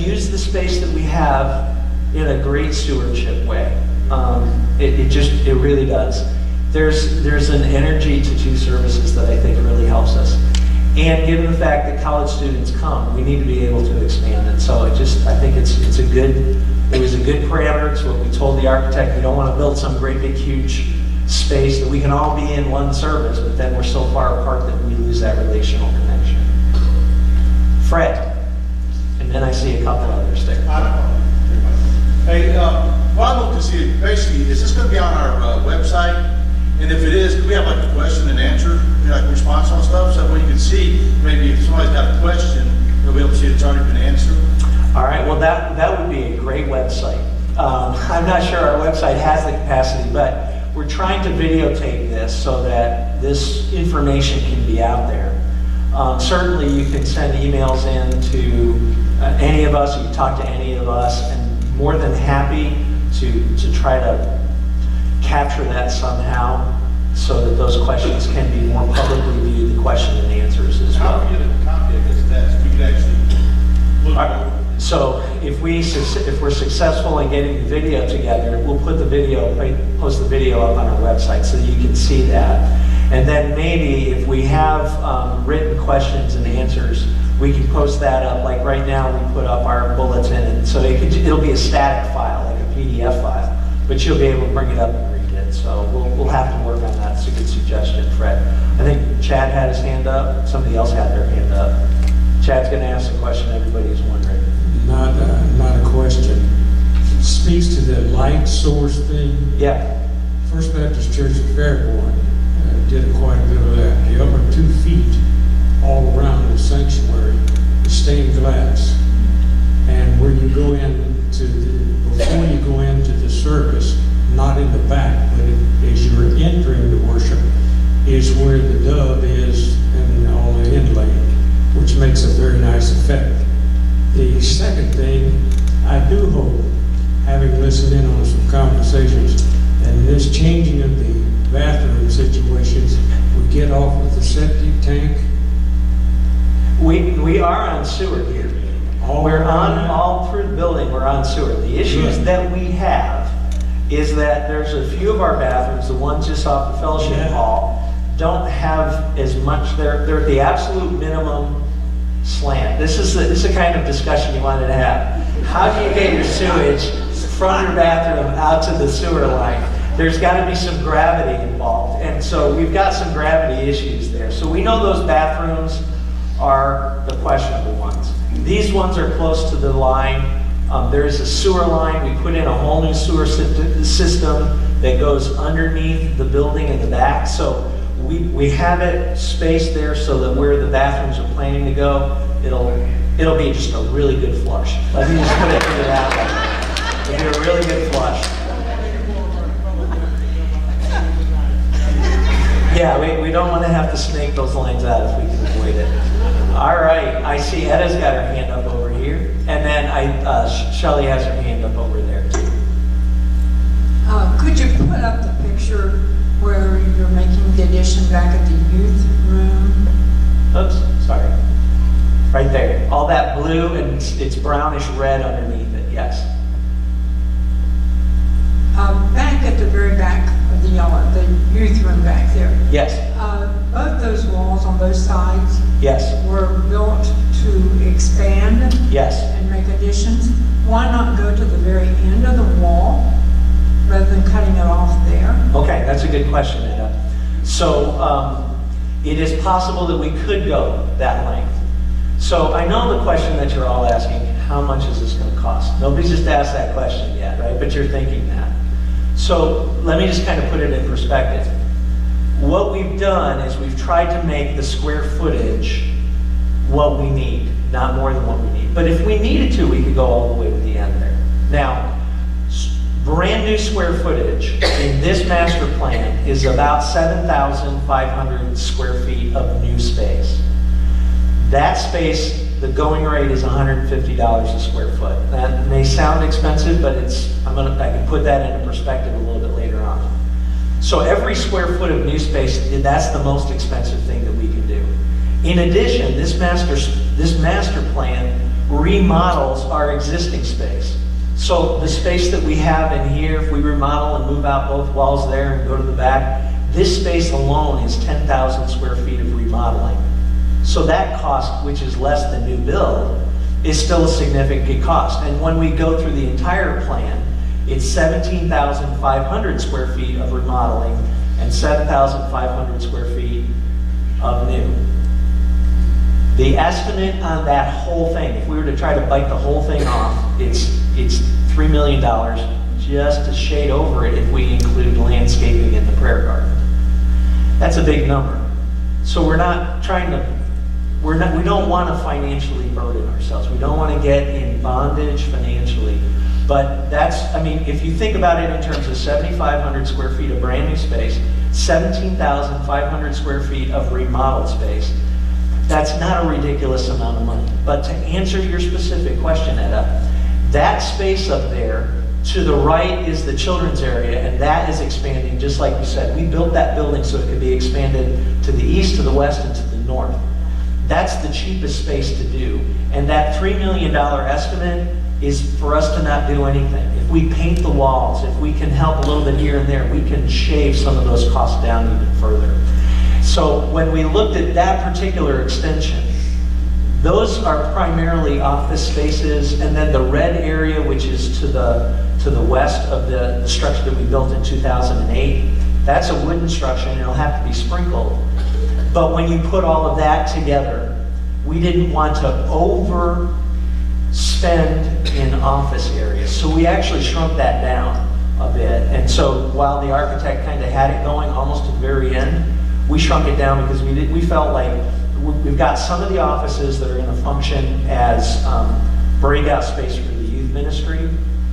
use the space that we have in a great stewardship way. It really does. There's an energy to 2 services that I think really helps us. And given the fact that college students come, we need to be able to expand it. So I think it was a good parameter. It's what we told the architect. We don't want to build some great big huge space that we can all be in one service, but then we're so far apart that we lose that relational connection. Fred, and then I see a couple others there. I don't know. Hey, well, I'd love to see it. Basically, is this going to be on our website? And if it is, could we have like a question and answer, like response on stuff, so that way you can see, maybe if somebody's got a question, they'll be able to see it's already been answered? All right, well, that would be a great website. I'm not sure our website has the capacity, but we're trying to videotape this so that this information can be out there. Certainly, you can send emails in to any of us, you can talk to any of us, and more than happy to try to capture that somehow so that those questions can be more publicly viewed, the question and answers as well. How do we get a copy of this test? We could actually look at it. So if we're successful in getting the video together, we'll post the video up on our website so that you can see that. And then maybe if we have written questions and answers, we can post that up. Like right now, we put up our bulletin, and so it'll be a static file, like a PDF file, but you'll be able to bring it up and read it. So we'll have to work on that. It's a good suggestion, Fred. I think Chad had his hand up. Somebody else had their hand up. Chad's going to ask the question everybody's wondering. Not a question. It speaks to the light source thing. Yeah. First Baptist Church of Fairborn did quite a bit of that. The upper 2 feet all around the sanctuary is stained glass. And when you go before you go into the service, not in the back, but as you're entering the worship, is where the dove is and all the inlaying, which makes a very nice effect. The second thing, I do hope, having listened in on some conversations, and this changing of the bathroom situations, we get off with the septic tank. We are on on all through the building, we're on sewer. The issues Good. that we have is that there's a few of our bathrooms, the ones just off the fellowship Yeah. hall, don't have as much, they're at the absolute minimum slant. This is the kind of discussion you wanted to have. How do you get your sewage from your bathroom out to the sewer line? There's got to be some gravity involved, and so we've got some gravity issues there. So we know those bathrooms are the questionable ones. These ones are close to the line. There's a sewer line. We put in a whole new sewer system that goes underneath the building in the back. So we have it spaced there so that where the bathrooms are planning to go, it'll be just a really good flush. Let me just put it to that way. It'll be a really good flush. Yeah, we don't want to have to snake those lines out if we can avoid it. All right, I see Etta's got her hand up over here, and then Shelley has her hand up over there too. Could you put up the picture where you're making the addition back at the youth room? Oops, sorry. Right there. All that blue and it's brownish red underneath it, yes. Back at the very back of the yard, the youth room back there. Yes, Both those walls on both sides yes, were built to expand yes. and make additions. Why not go to the very end of the wall rather than cutting it off there? Okay, that's a good question, Etta. So it is possible that we could go that length. So I know the question that you're all asking, how much is this going to cost? Nobody's just asked that question yet, right? But you're thinking that. So let me just kind of put it in perspective. What we've done is we've tried to make the square footage what we need, not more than what we need. But if we needed to, we could go all the way to the end there. Now, brand new square footage in this master plan is about 7,500 square feet of new space. That space, the going rate is $150 a square foot. That may sound expensive, but I can put that into perspective a little bit later on. So every square foot of new space, that's the most expensive thing that we can do. In addition, this master plan remodels our existing space. So the space that we have in here, if we remodel and move out both walls there and go to the back, this space alone is 10,000 square feet of remodeling. So that cost, which is less than new build, is still a significant cost. And when we go through the entire plan, it's 17,500 square feet of remodeling and 7,500 square feet of new. The estimate on that whole thing, if we were to try to bite the whole thing off, it's $3 million just to shade over it if we include landscaping in the prayer garden. That's a big number. So we don't want to financially burden ourselves. We don't want to get in bondage financially. But if you think about it in terms of 7,500 square feet of brand new space, 17,500 square feet of remodeled space, that's not a ridiculous amount of money. But to answer your specific question, Etta, that space up there to the right is the children's area, and that is expanding, just like we said. We built that building so it could be expanded to the east, to the west, and to the north. That's the cheapest space to do. And that $3 million estimate is for us to not do anything. If we paint the walls, if we can help a little bit here and there, we can shave some of those costs down even further. So when we looked at that particular extension, those are primarily office spaces, and then the red area, which is to the west of the structure that we built in 2008, that's a wooden structure and it'll have to be sprinkled. But when you put all of that together, we didn't want to overspend in office areas. So we actually shrunk that down a bit. And so while the architect kind of had it going almost to the very end, we shrunk it down because we felt like we've got some of the offices that are going to function as breakout space for the youth ministry.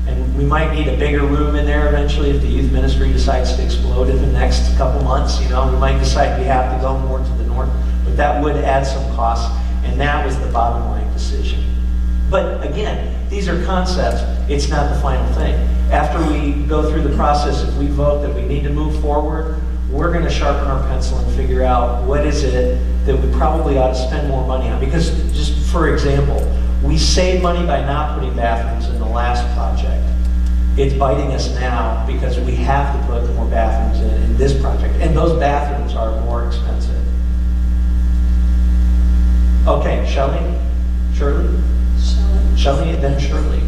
And we might need a bigger room in there eventually if the youth ministry decides to explode in the next couple months. We might decide we have to go more to the north, but that would add some costs, and that was the bottom line decision. But again, these are concepts. It's not the final thing. After we go through the process, if we vote that we need to move forward, we're going to sharpen our pencil and figure out what is it that we probably ought to spend more money on. Because just for example, We saved money by not putting bathrooms in the last project. It's biting us now because we have to put more bathrooms in this project, and those bathrooms are more expensive. Okay, Shelley? Shelley, then Shirley.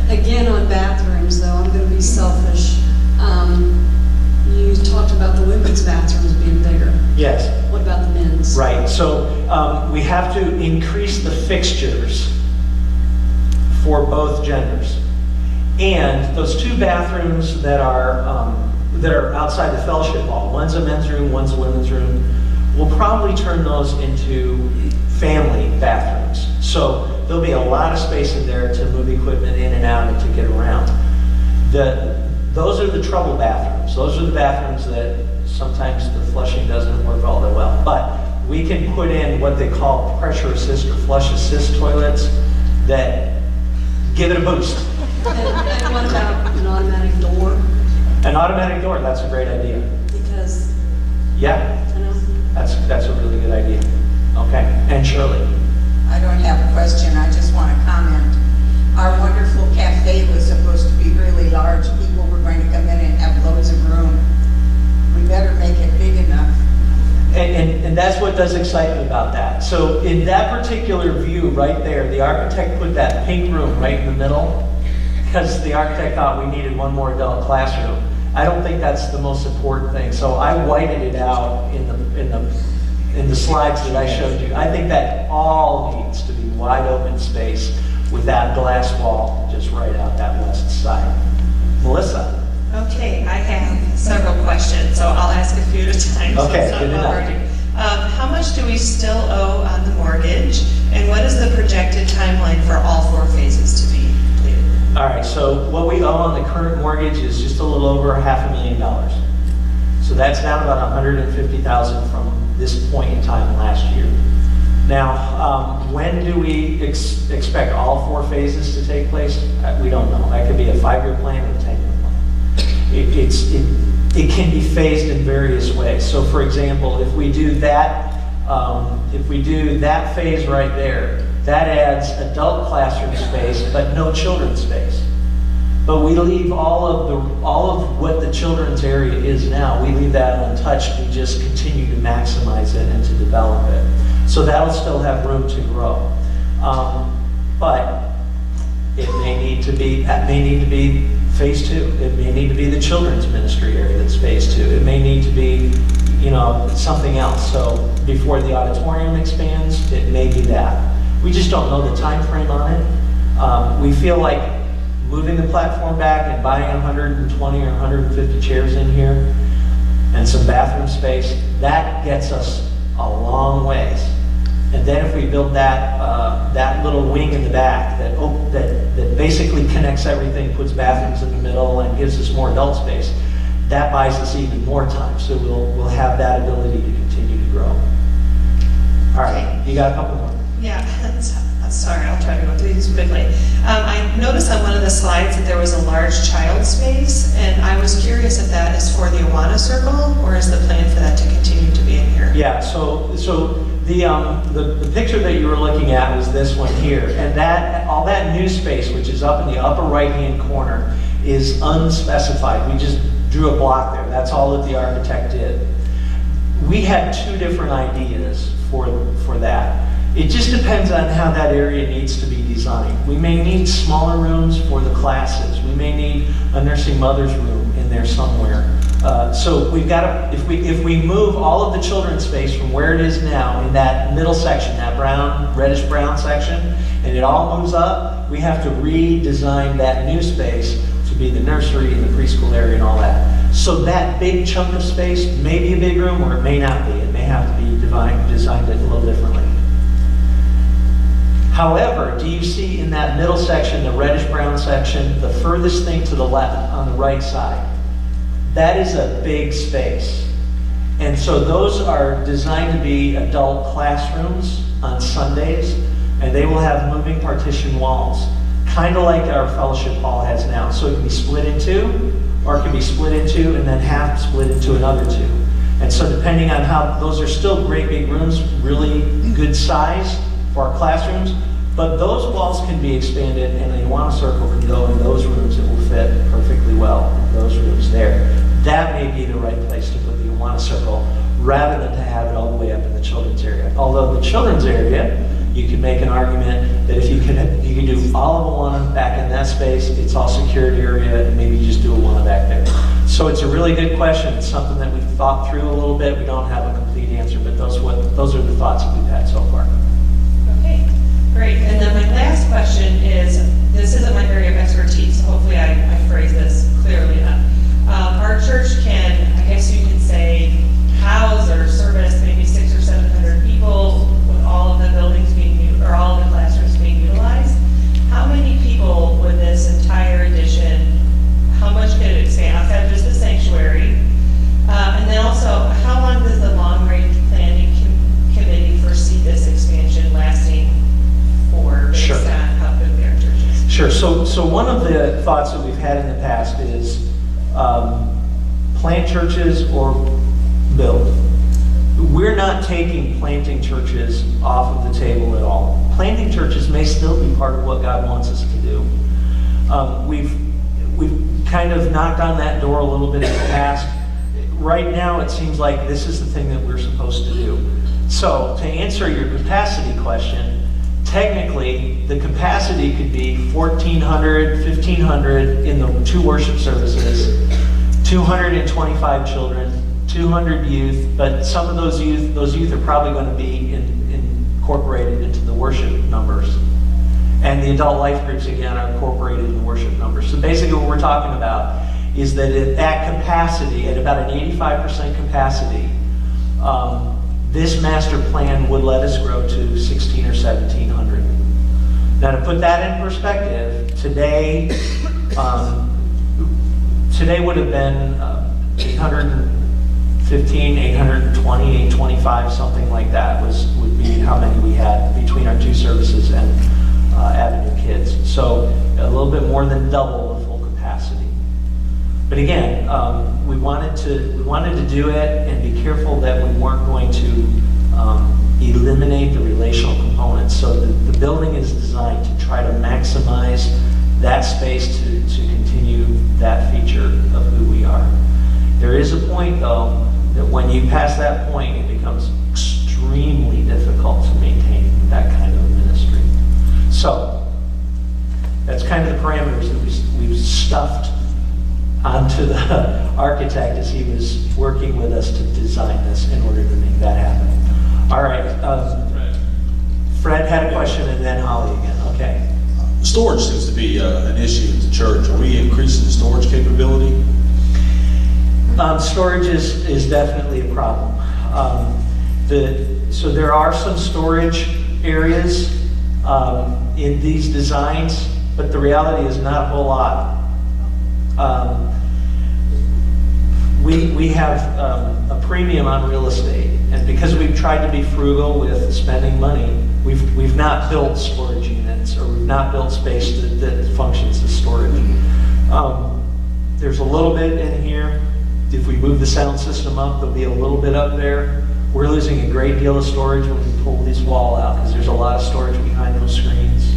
Again, on bathrooms, though, I'm going to be selfish. You talked about the women's bathrooms being bigger. Yes. What about the men's? Right, so we have to increase the fixtures for both genders. And those two bathrooms that are outside the fellowship hall, one's a men's room, one's a women's room, we'll probably turn those into family bathrooms. So there'll be a lot of space in there to move equipment in and out and to get around. Those are the trouble bathrooms. Those are the bathrooms that sometimes the flushing doesn't work all that well. But we can put in what they call pressure assist or flush assist toilets that give it a boost. And what about an automatic door? An automatic door, that's a great idea. Because, Yeah, you know, that's a really good idea. Okay, and Shirley? I don't have a question, I just want to comment. Our wonderful cafe was supposed to be really large. People were going to come in and have loads of room. We better make it big enough. And that's what does excite me about that. So in that particular view right there, the architect put that pink room right in the middle because the architect thought we needed one more adult classroom. I don't think that's the most important thing. So I whited it out in the slides that I showed you. I think that all needs to be wide open space with that glass wall just right out that west side. Melissa? Okay, I have several questions, so I'll ask a few at a time. so Okay, it's not good enough. bombarding. How much do we still owe on the mortgage? And what is the projected timeline for all 4 phases to be completed? All right, so what we owe on the current mortgage is just a little over $500,000. So that's down about $150,000 from this point in time last year. Now, when do we expect all 4 phases to take place? We don't know. That could be a 5-year plan or a 10-year plan. It can be phased in various ways. So, for example, if we do that phase right there, that adds adult classroom space, but no children's space. But we leave all of what the children's area is now, we leave that untouched. We just continue to maximize it and to develop it. So that'll still have room to grow. But it may need to be phase 2. It may need to be the children's ministry area that's phase 2. It may need to be, something else. So before the auditorium expands, it may be that. We just don't know the time frame on it. We feel like moving the platform back and buying 120 or 150 chairs in here and some bathroom space, that gets us a long ways. And then if we build that little wing in the back that basically connects everything, puts bathrooms in the middle and gives us more adult space, that buys us even more time. So we'll have that ability to continue to grow. All right, you got a couple more? Yeah, sorry, I'll try to go through these quickly. I noticed on one of the slides that there was a large child space, and I was curious if that is for the Awana Circle, or is the plan for that to continue to be in here? Yeah, so the picture that you were looking at was this one here, and all that new space, which is up in the upper right-hand corner, is unspecified. We just drew a block there. That's all that the architect did. We had 2 different ideas for that. It just depends on how that area needs to be designed. We may need smaller rooms for the classes. We may need a nursing mother's room in there somewhere. So we've got to, if we move all of the children's space from where it is now in that middle section, that reddish brown section, and it all moves up, we have to redesign that new space to be the nursery and the preschool area and all that. So that big chunk of space may be a big room or it may not be. It may have to be designed a little differently. However, do you see in that middle section, the reddish-brown section, the furthest thing to the left on the right side? That is a big space. And so those are designed to be adult classrooms on Sundays, and they will have moving partition walls, kind of like our fellowship hall has now. So it can be split in 2, or it can be split in 2 and then half split into another 2. And so depending on how, those are still great big rooms, really good size for our classrooms, But those walls can be expanded and the Awana circle can go in those rooms. It will fit perfectly well in those rooms there. That may be the right place to put the Awana circle rather than to have it all the way up in the children's area. Although the children's area, you can make an argument that if you can do all of Awana back in that space, it's all secured area, and maybe just do Awana back there. So it's a really good question. It's something that we've thought through a little bit. We don't have a complete answer, but those are the thoughts that we've had so far. Okay, great. And then my last question is, this isn't my area of expertise, so hopefully I phrase this clearly enough. Our church can, I guess you could say, house or service maybe 600 or 700 people with all of the buildings being, or all of the classrooms being utilized. How many people would this entire addition, how much could it expand outside of just the sanctuary? And then also, how long does the long-range planning committee foresee this expansion lasting for, based Sure. on how big their church is? Sure. So one of the thoughts that we've had in the past is plant churches or build. We're not taking planting churches off of the table at all. Planting churches may still be part of what God wants us to do. We've kind of knocked on that door a little bit in the past. Right now, it seems like this is the thing that we're supposed to do. So to answer your capacity question, technically, the capacity could be 1,400, 1,500 in the 2 worship services, 225 children, 200 youth, but some of those youth are probably going to be incorporated into the worship numbers. And the adult life groups, again, are incorporated in the worship numbers. So basically what we're talking about is that at capacity, at about an 85% capacity, this master plan would let us grow to 1,600 or 1,700. Now to put that in perspective, today would have been 815, 820, 825, something like that would be how many we had between our 2 services and Avenue Kids. So a little bit more than double the full capacity. But again, we wanted to do it and be careful that we weren't going to eliminate the relational components. So the building is designed to try to maximize that space to continue that feature of who we are. There is a point, though, that when you pass that point, it becomes extremely difficult to maintain that kind of ministry. So that's kind of the parameters that we've stuffed onto the architect as he was working with us to design this in order to make that happen. All right, Fred had a question and then Holly again, okay. Storage seems to be an issue at the church. Are we increasing the storage capability? Storage is definitely a problem. So there are some storage areas in these designs, but the reality is not a whole lot. We have a premium on real estate, and because we've tried to be frugal with spending money, we've not built storage units, or we've not built space that functions as storage. There's a little bit in here. If we move the sound system up, there'll be a little bit up there. We're losing a great deal of storage when we pull this wall out because there's a lot of storage behind those screens.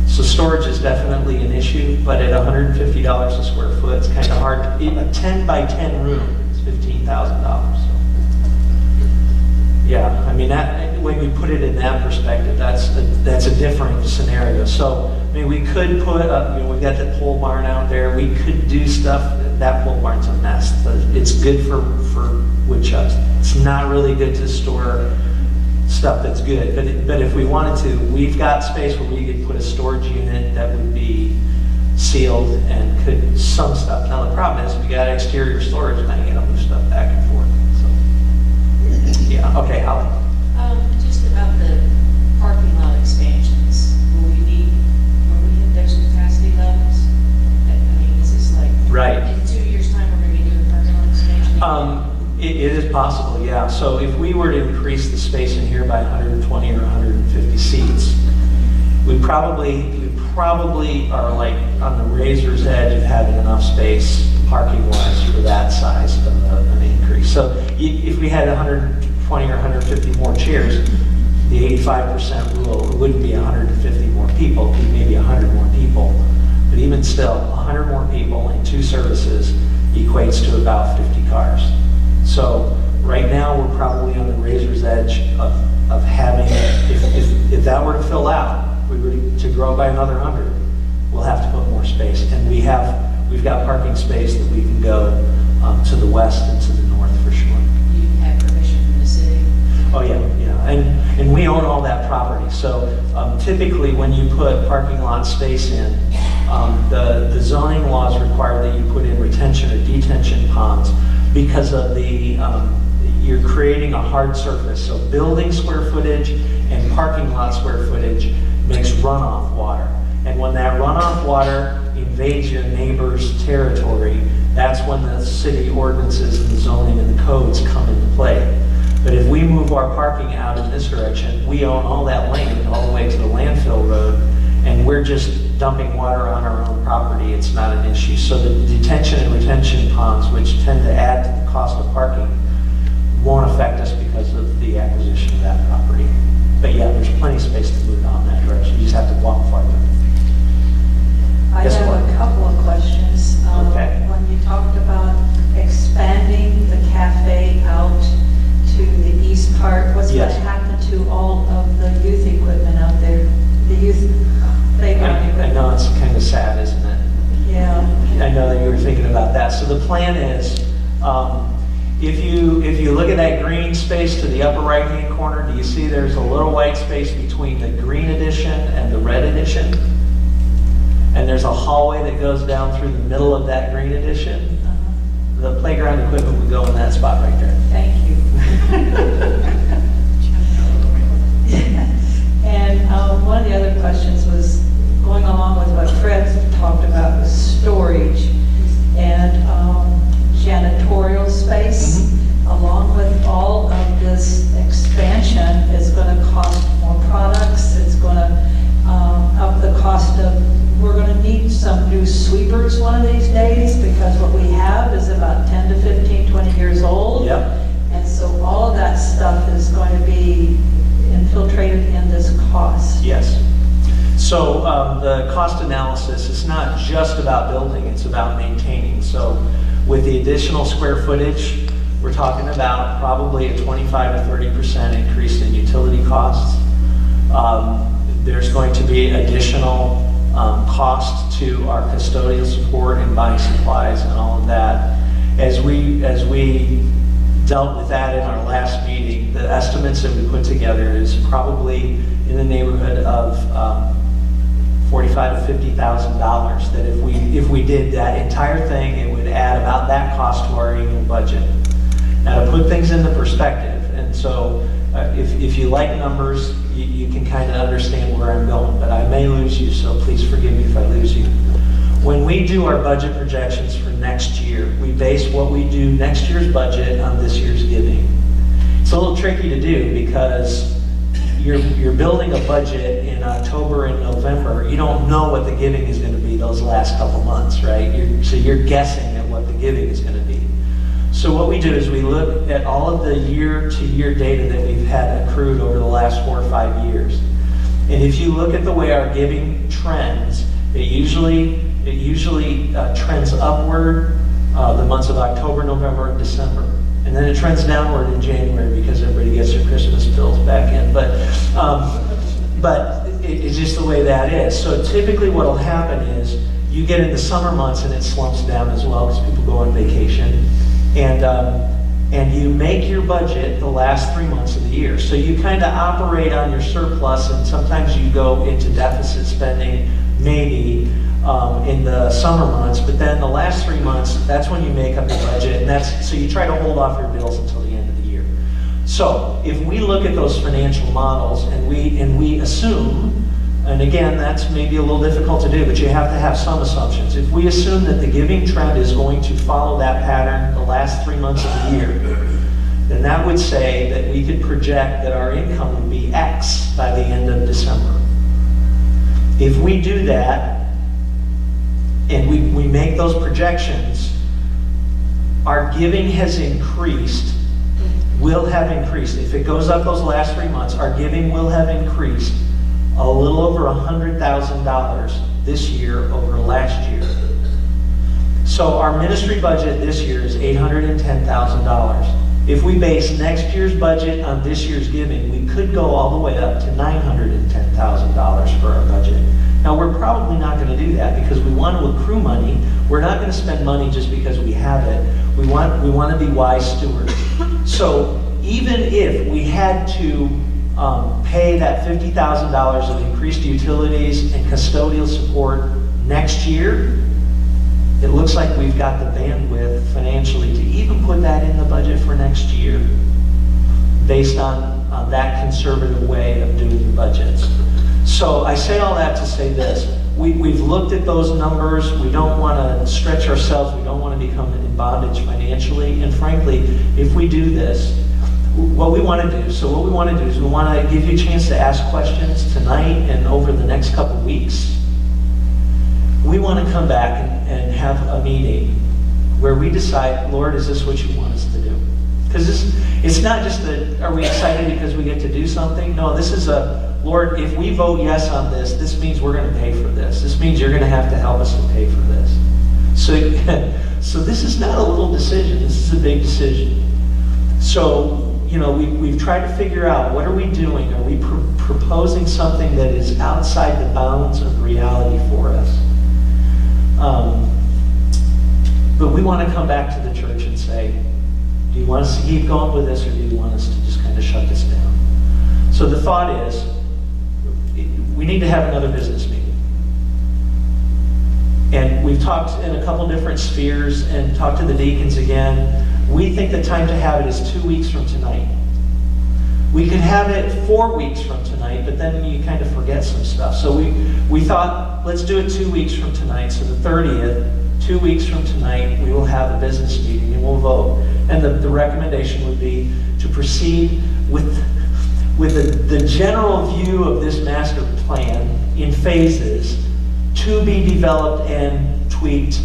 So storage is definitely an issue, but at $150 a square foot, it's kind of hard. A 10 by 10 room is $15,000. So. Yeah, I mean, when you put it in that perspective, that's a different scenario. So, I mean, we could put up, we've got the pole barn out there. We could do stuff. That pole barn's a mess. It's good for wood chucks. It's not really good to store stuff that's good. But if we wanted to, we've got space where we could put a storage unit that would be sealed and could some stuff. Now the problem is, if you got exterior storage, now you gotta move stuff back and forth. So, yeah. Okay, Holly. Just about the parking lot expansions. Will we hit those capacity levels? I mean, is this like Right. in 2 years' time we're going to be doing parking lot expansion? It is possible, yeah. So if we were to increase the space in here by 120 or 150 seats, we probably are like on the razor's edge of having enough space parking-wise for that size of an increase. So if we had 120 or 150 more chairs, the 85% rule, it wouldn't be 150 more people, it'd be maybe 100 more people. But even still, 100 more people in 2 services equates to about 50 cars. So right now, we're probably on the razor's edge of having, if that were to fill out, we were to grow by another 100, we'll have to put more space. And we've got parking space that we can go to the west and to the north for sure. You have permission from the city? Oh, yeah. And we own all that property. So typically, when you put parking lot space in, the zoning laws require that you put in retention or detention ponds because of you're creating a hard surface. So building square footage and parking lot square footage makes runoff water. And when that runoff water invades your neighbor's territory, that's when the city ordinances and the zoning and the codes come into play. But if we move our parking out in this direction, we own all that land all the way to the landfill road, and we're just dumping water on our own property. It's not an issue. So the detention and retention ponds, which tend to add to the cost of parking, won't affect us because of the acquisition of that property. But yeah, there's plenty of space to move down that direction. You just have to walk farther. I Yes, have ma'am. a couple of questions. Okay. When you talked about expanding the cafe out to the east part, what's going to Yes. happen to all of the youth equipment out there? The youth playground I equipment? know it's kind of sad, isn't it? Yeah. I know that you were thinking about that. So the plan is, if you look at that green space to the upper right-hand corner, do you see there's a little white space between the green edition and the red edition? And there's a hallway that goes down through the middle of that green edition. The playground equipment would go in that spot right there. Thank you. And one of the other questions was going along with what Fred talked about was storage and janitorial space. Along with all of this expansion, is going to cost more products. It's going to up the cost of, we're going to need some new sweepers one of these days because what we have is about 10 to 15, 20 years old. Yep. And so all of that stuff is going to be infiltrated in this cost. Yes. So the cost analysis is not just about building, it's about maintaining. So with the additional square footage, we're talking about probably a 25 to 30% increase in utility costs. There's going to be additional cost to our custodial support and buying supplies and all of that. As we dealt with that in our last meeting, the estimates that we put together is probably in the neighborhood of $45,000 to $50,000. That if we did that entire thing, it would add about that cost to our annual budget. Now, to put things into perspective, and so if you like numbers, you can kind of understand where I'm going, but I may lose you, so please forgive me if I lose you. When we do our budget projections for next year, we base what we do next year's budget on this year's giving. It's a little tricky to do because you're building a budget in October and November. You don't know what the giving is going to be those last couple months, right? So you're guessing at what the giving is going to be. So what we do is we look at all of the year-to-year data that we've had accrued over the last 4 or 5 years. And if you look at the way our giving trends, it usually trends upward the months of October, November, and December. And then it trends downward in January because everybody gets their Christmas bills back in. But it's just the way that is. So typically what will happen is you get into summer months and it slumps down as well because people go on vacation. And you make your budget the last 3 months of the year. So you kind of operate on your surplus, and sometimes you go into deficit spending maybe in the summer months, but then the last 3 months, that's when you make up your budget, and so you try to hold off your bills until the end of the year. So if we look at those financial models and we assume, and again, that's maybe a little difficult to do, but you have to have some assumptions. If we assume that the giving trend is going to follow that pattern the last 3 months of the year, then that would say that we could project that our income would be X by the end of December. If we do that, and we make those projections, our giving has increased will have increased. If it goes up those last 3 months, our giving will have increased a little over $100,000 this year over last year. So our ministry budget this year is $810,000. If we base next year's budget on this year's giving, we could go all the way up to $910,000 for our budget. Now, we're probably not going to do that because we want to accrue money. We're not going to spend money just because we have it. We want to be wise stewards. So even if we had to pay that $50,000 of increased utilities and custodial support next year, it looks like we've got the bandwidth financially to even put that in the budget for next year based on that conservative way of doing the budgets. So I say all that to say this. We've looked at those numbers. We don't want to stretch ourselves. We don't want to become in bondage financially. And frankly, if we do this, what we want to do is we want to give you a chance to ask questions tonight and over the next couple weeks. We want to come back and have a meeting where we decide, Lord, is this what you want us to do? Because it's not just that, are we excited because we get to do something? No, this is Lord, if we vote yes on this, this means we're going to pay for this. This means you're going to have to help us to pay for this. So this is not a little decision. This is a big decision. So, we've tried to figure out, what are we doing? Are we proposing something that is outside the bounds of reality for us? But we want to come back to the church and say, do you want us to keep going with this, or do you want us to just kind of shut this down? So the thought is, we need to have another business meeting. And we've talked in a couple different spheres and talked to the deacons again. We think the time to have it is 2 weeks from tonight. We could have it 4 weeks from tonight, but then you kind of forget some stuff. So we thought, let's do it 2 weeks from tonight. So the 30th, 2 weeks from tonight, we will have a business meeting and we'll vote. And the recommendation would be to proceed with the general view of this master plan in phases to be developed and tweaked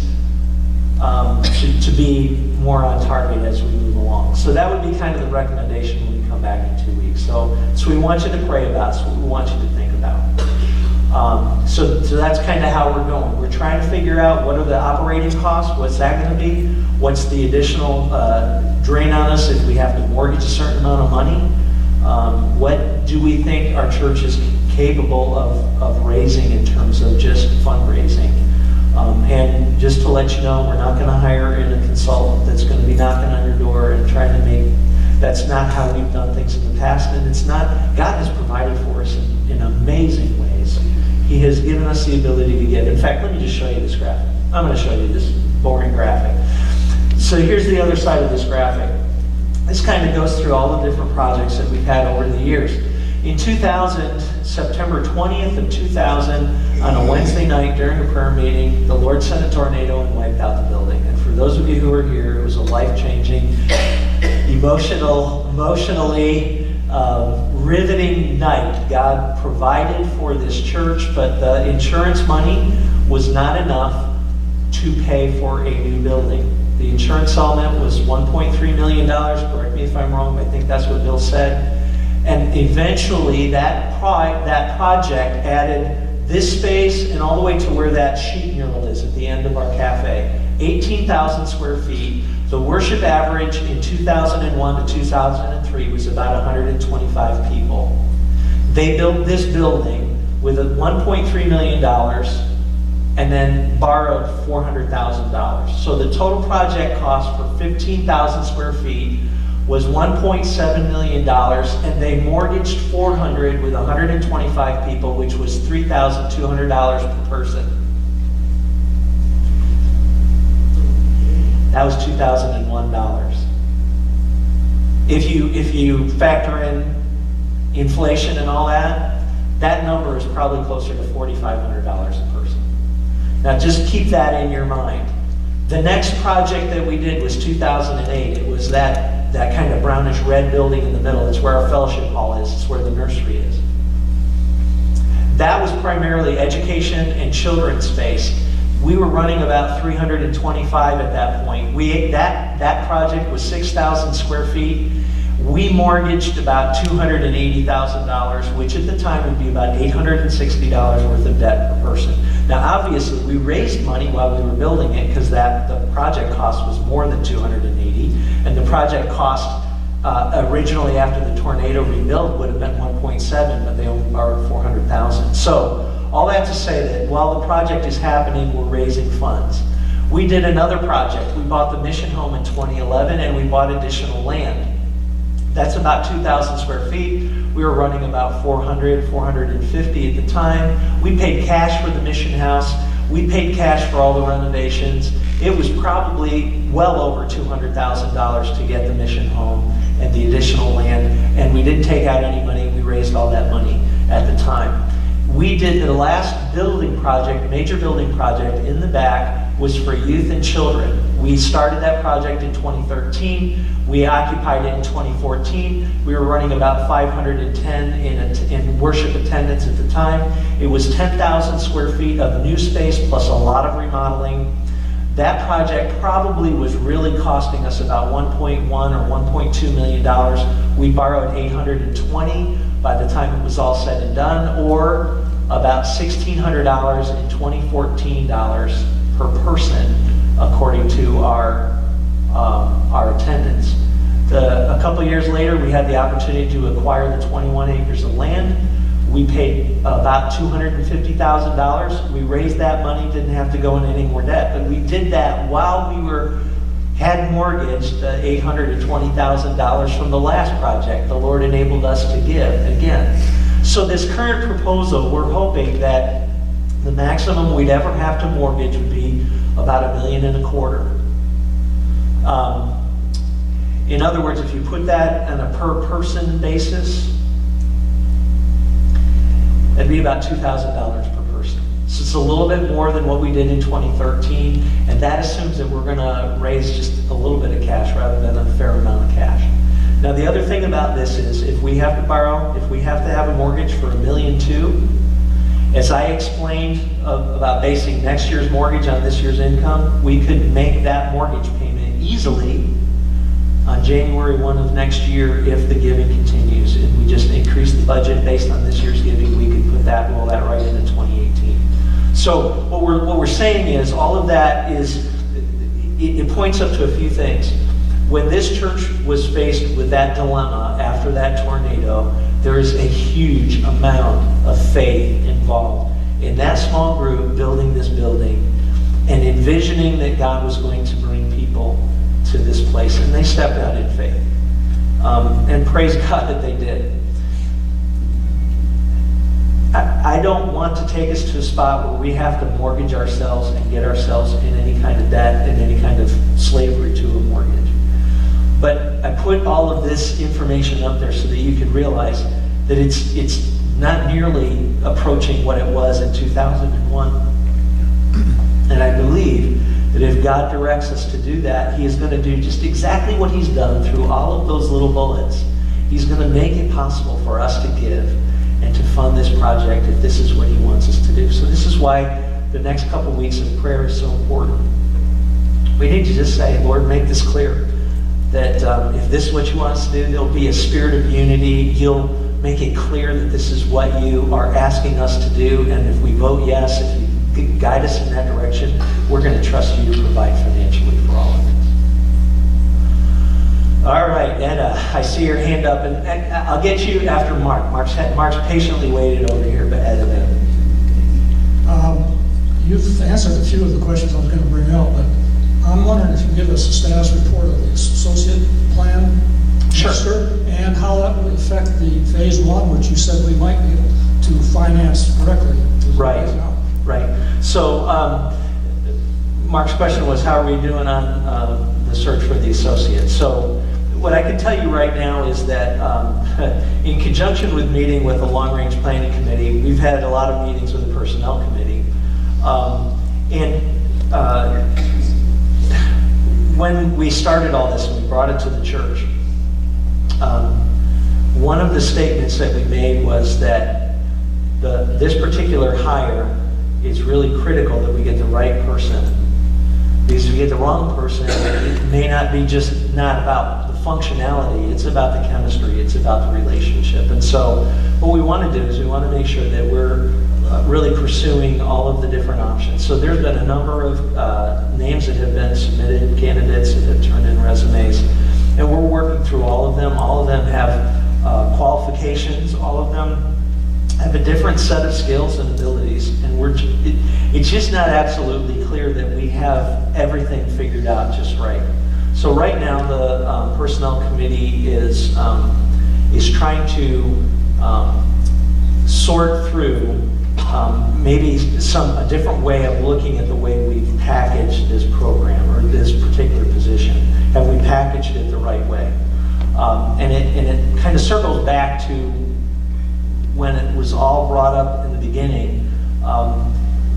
to be more on target as we move along. So that would be kind of the recommendation when we come back in 2 weeks. So we want you to pray about, so we want you to think about. So that's kind of how we're going. We're trying to figure out what are the operating costs, what's that going to be, what's the additional drain on us if we have to mortgage a certain amount of money, what do we think our church is capable of raising in terms of just fundraising. And just to let you know, we're not going to hire in a consultant that's going to be knocking on your door and trying to make, that's not how we've done things in the past, and it's not, God has provided for us in amazing ways. He has given us the ability to give. In fact, let me just show you this graphic. I'm going to show you this boring graphic. So here's the other side of this graphic. This kind of goes through all the different projects that we've had over the years. In 2000, September 20th of 2000, on a Wednesday night during a prayer meeting, the Lord sent a tornado and wiped out the building. And for those of you who were here, it was a life-changing, emotionally riveting night. God provided for this church, but the insurance money was not enough to pay for a new building. The insurance settlement was $1.3 million. Correct me if I'm wrong, but I think that's what Bill said. And eventually that project added this space and all the way to where that sheet mural is at the end of our cafe. 18,000 square feet. The worship average in 2001 to 2003 was about 125 people. They built this building with $1.3 million and then borrowed $400,000. So the total project cost for 15,000 square feet was $1.7 million, and they mortgaged 400 with 125 people, which was $3,200 per person. That was 2001 dollars. If you factor in inflation and all that, that number is probably closer to $4,500 a person. Now just keep that in your mind. The next project that we did was 2008. It was that kind of brownish red building in the middle. It's where our fellowship hall is. It's where the nursery is. That was primarily education and children's space. We were running about 325 at that point. That project was 6,000 square feet. We mortgaged about $280,000, which at the time would be about $860 worth of debt per person. Now, obviously, we raised money while we were building it because the project cost was more than $280, and the project cost originally after the tornado rebuild would have been $1.7, but they only borrowed $400,000. So, all that to say that while the project is happening, we're raising funds. We did another project. We bought the mission home in 2011, and we bought additional land. That's about 2,000 square feet. We were running about 400, 450 at the time. We paid cash for the mission house. We paid cash for all the renovations. It was probably well over $200,000 to get the mission home and the additional land, and we didn't take out any money. We raised all that money at the time. We did the last building project, major building project in the back was for youth and children. We started that project in 2013. We occupied it in 2014. We were running about 510 in worship attendance at the time. It was 10,000 square feet of new space plus a lot of remodeling. That project probably was really costing us about $1.1 or $1.2 million. We borrowed $820 by the time it was all said and done, or about $1,600 in 2014 per person, according to our attendance. A couple years later, we had the opportunity to acquire the 21 acres of land. We paid about $250,000. We raised that money, didn't have to go into any more debt, but we did that while we had mortgaged the $820,000 from the last project. The Lord enabled us to give again. So this current proposal, we're hoping that the maximum we'd ever have to mortgage would be about $1.25 million. In other words, if you put that on a per person basis, it'd be about $2,000 per person. So it's a little bit more than what we did in 2013, and that assumes that we're going to raise just a little bit of cash rather than a fair amount of cash. Now, the other thing about this is if we have to have a mortgage for $1.2 million, as I explained about basing next year's mortgage on this year's income, we could make that mortgage payment easily on January 1 of next year if the giving continues. If we just increase the budget based on this year's giving, we could roll that right into 2018. So what we're saying is all of that it points up to a few things. When this church was faced with that dilemma after that tornado, there is a huge amount of faith involved in that small group building this building and envisioning that God was going to bring people to this place, and they stepped out in faith. And praise God that they did. I don't want to take us to a spot where we have to mortgage ourselves and get ourselves in any kind of debt and any kind of slavery to a mortgage. But I put all of this information up there so that you can realize that it's not nearly approaching what it was in 2001. And I believe that if God directs us to do that, He is going to do just exactly what He's done through all of those little bullets. He's going to make it possible for us to give and to fund this project if this is what He wants us to do. So this is why the next couple weeks of prayer is so important. We need to just say, Lord, make this clear. That if this is what you want us to do, there'll be a spirit of unity. You'll make it clear that this is what you are asking us to do. And if we vote yes, if you guide us in that direction, we're going to trust you to provide financially for all of this. All right, Edda, I see your hand up. And I'll get you after Mark. Mark's patiently waited over here, but Edda then. You've answered a few of the questions I was going to bring up, but I'm wondering if you can give us a status report of the associate plan. Sure. And how that would affect the phase one, which you said we might be able to finance directly. Right. So Mark's question was, how are we doing on the search for the associate? So what I can tell you right now is that in conjunction with meeting with the long-range planning committee, we've had a lot of meetings with the personnel committee. When we started all this and we brought it to the church, one of the statements that we made was that this particular hire is really critical that we get the right person Because if you get the wrong person, it may not be just not about the functionality, it's about the chemistry, it's about the relationship. And so what we want to do is we want to make sure that we're really pursuing all of the different options. So there's been a number of names that have been submitted, candidates that have turned in resumes, and we're working through all of them. All of them have qualifications, all of them have a different set of skills and abilities, and it's just not absolutely clear that we have everything figured out just right. So right now, the Personnel Committee is trying to sort through maybe a different way of looking at the way we've packaged this program or this particular position. Have we packaged it the right way? And it kind of circles back to when it was all brought up in the beginning.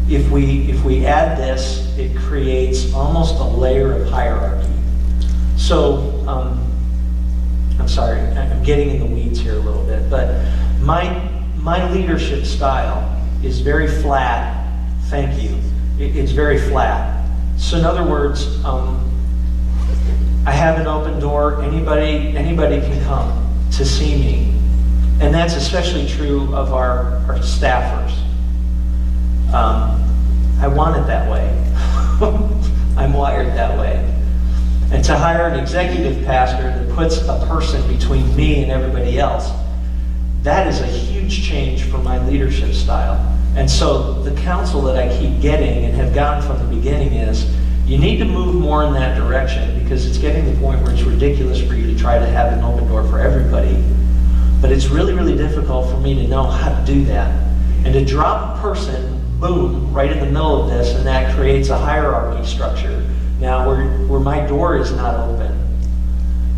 If we add this, it creates almost a layer of hierarchy. So, I'm sorry, I'm getting in the weeds here a little bit, but my leadership style is very flat. Thank you. It's very flat. So in other words, I have an open door. Anybody can come to see me. And that's especially true of our staffers. I want it that way. I'm wired that way. And to hire an executive pastor that puts a person between me and everybody else, that is a huge change for my leadership style. And so the counsel that I keep getting and have gotten from the beginning is, you need to move more in that direction, because it's getting to the point where it's ridiculous for you to try to have an open door for everybody. But it's really, really difficult for me to know how to do that. And to drop a person, boom, right in the middle of this, and that creates a hierarchy structure. Now, where my door is not open,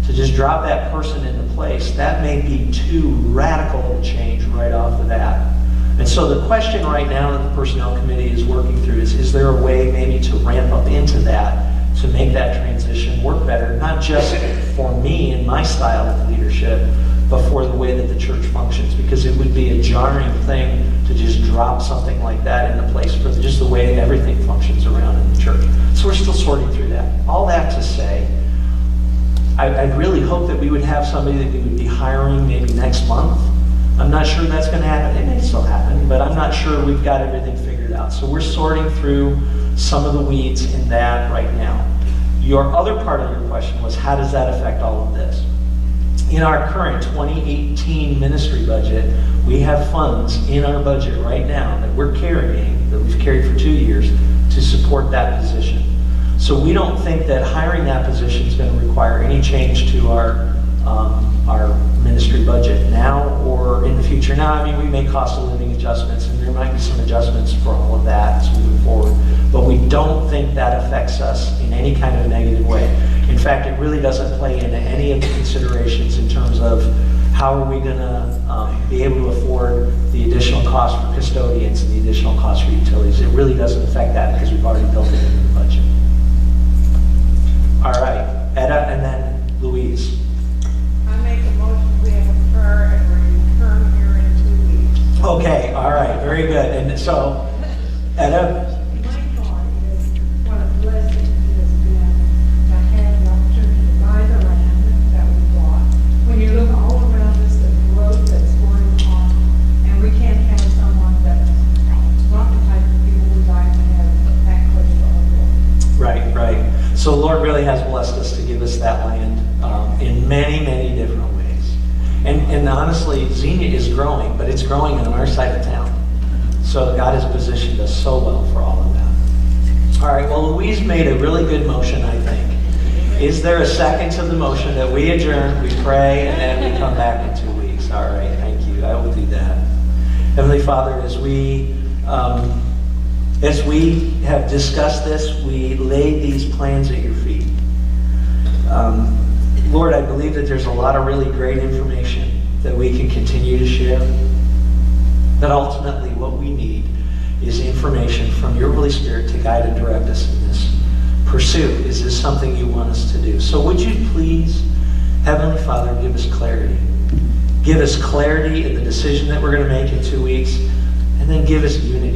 to just drop that person into place, that may be too radical of a change right off the bat. And so the question right now that the Personnel Committee is working through is there a way maybe to ramp up into that, to make that transition work better, not just for me and my style of leadership, but for the way that the church functions, because it would be a jarring thing to just drop something like that into place for just the way everything functions around in the church. So we're still sorting through that. All that to say, I really hope that we would have somebody that we would be hiring maybe next month. I'm not sure that's going to happen. It may still happen, but I'm not sure we've got everything figured out. So we're sorting through some of the weeds in that right now. Your other part of your question was, how does that affect all of this? In our current 2018 ministry budget, we have funds in our budget right now that we're carrying, that we've carried for 2 years, to support that position. So we don't think that hiring that position is going to require any change to our ministry budget now or in the future. Now, I mean, we make cost of living adjustments, and there might be some adjustments for all of that as we move forward, but we don't think that affects us in any kind of negative way. In fact, it really doesn't play into any of the considerations in terms of how are we going to be able to afford the additional cost for custodians and the additional cost for utilities. It really doesn't affect that because we've already built it into the budget. All right, Etta and then Louise. I make a motion, we have a prayer and we return here in 2 weeks. Okay, all right, very good. And so, Etta? My thought is, what a blessing it has been to have the opportunity to buy the land that we bought. When you look all around us, the growth that's going on, and we can't have someone that's not the type of people we like to have that close to our door. Right, right. So the Lord really has blessed us to give us that land in many, many different ways. And honestly, Xenia is growing, but it's growing on our side of town. So God has positioned us so well for all of that. All right, well, Louise made a really good motion, I think. Is there a second to the motion that we adjourn, we pray, and then we come back in 2 weeks? All right, thank you. I will do that. Heavenly Father, as we have discussed this, we laid these plans at your feet. Lord, I believe that there's a lot of really great information that we can continue to share. But ultimately, what we need is information from your Holy Spirit to guide and direct us in this pursuit. Is this something you want us to do? So would you please, Heavenly Father, give us clarity. Give us clarity in the decision that we're going to make in 2 weeks, and then give us unity.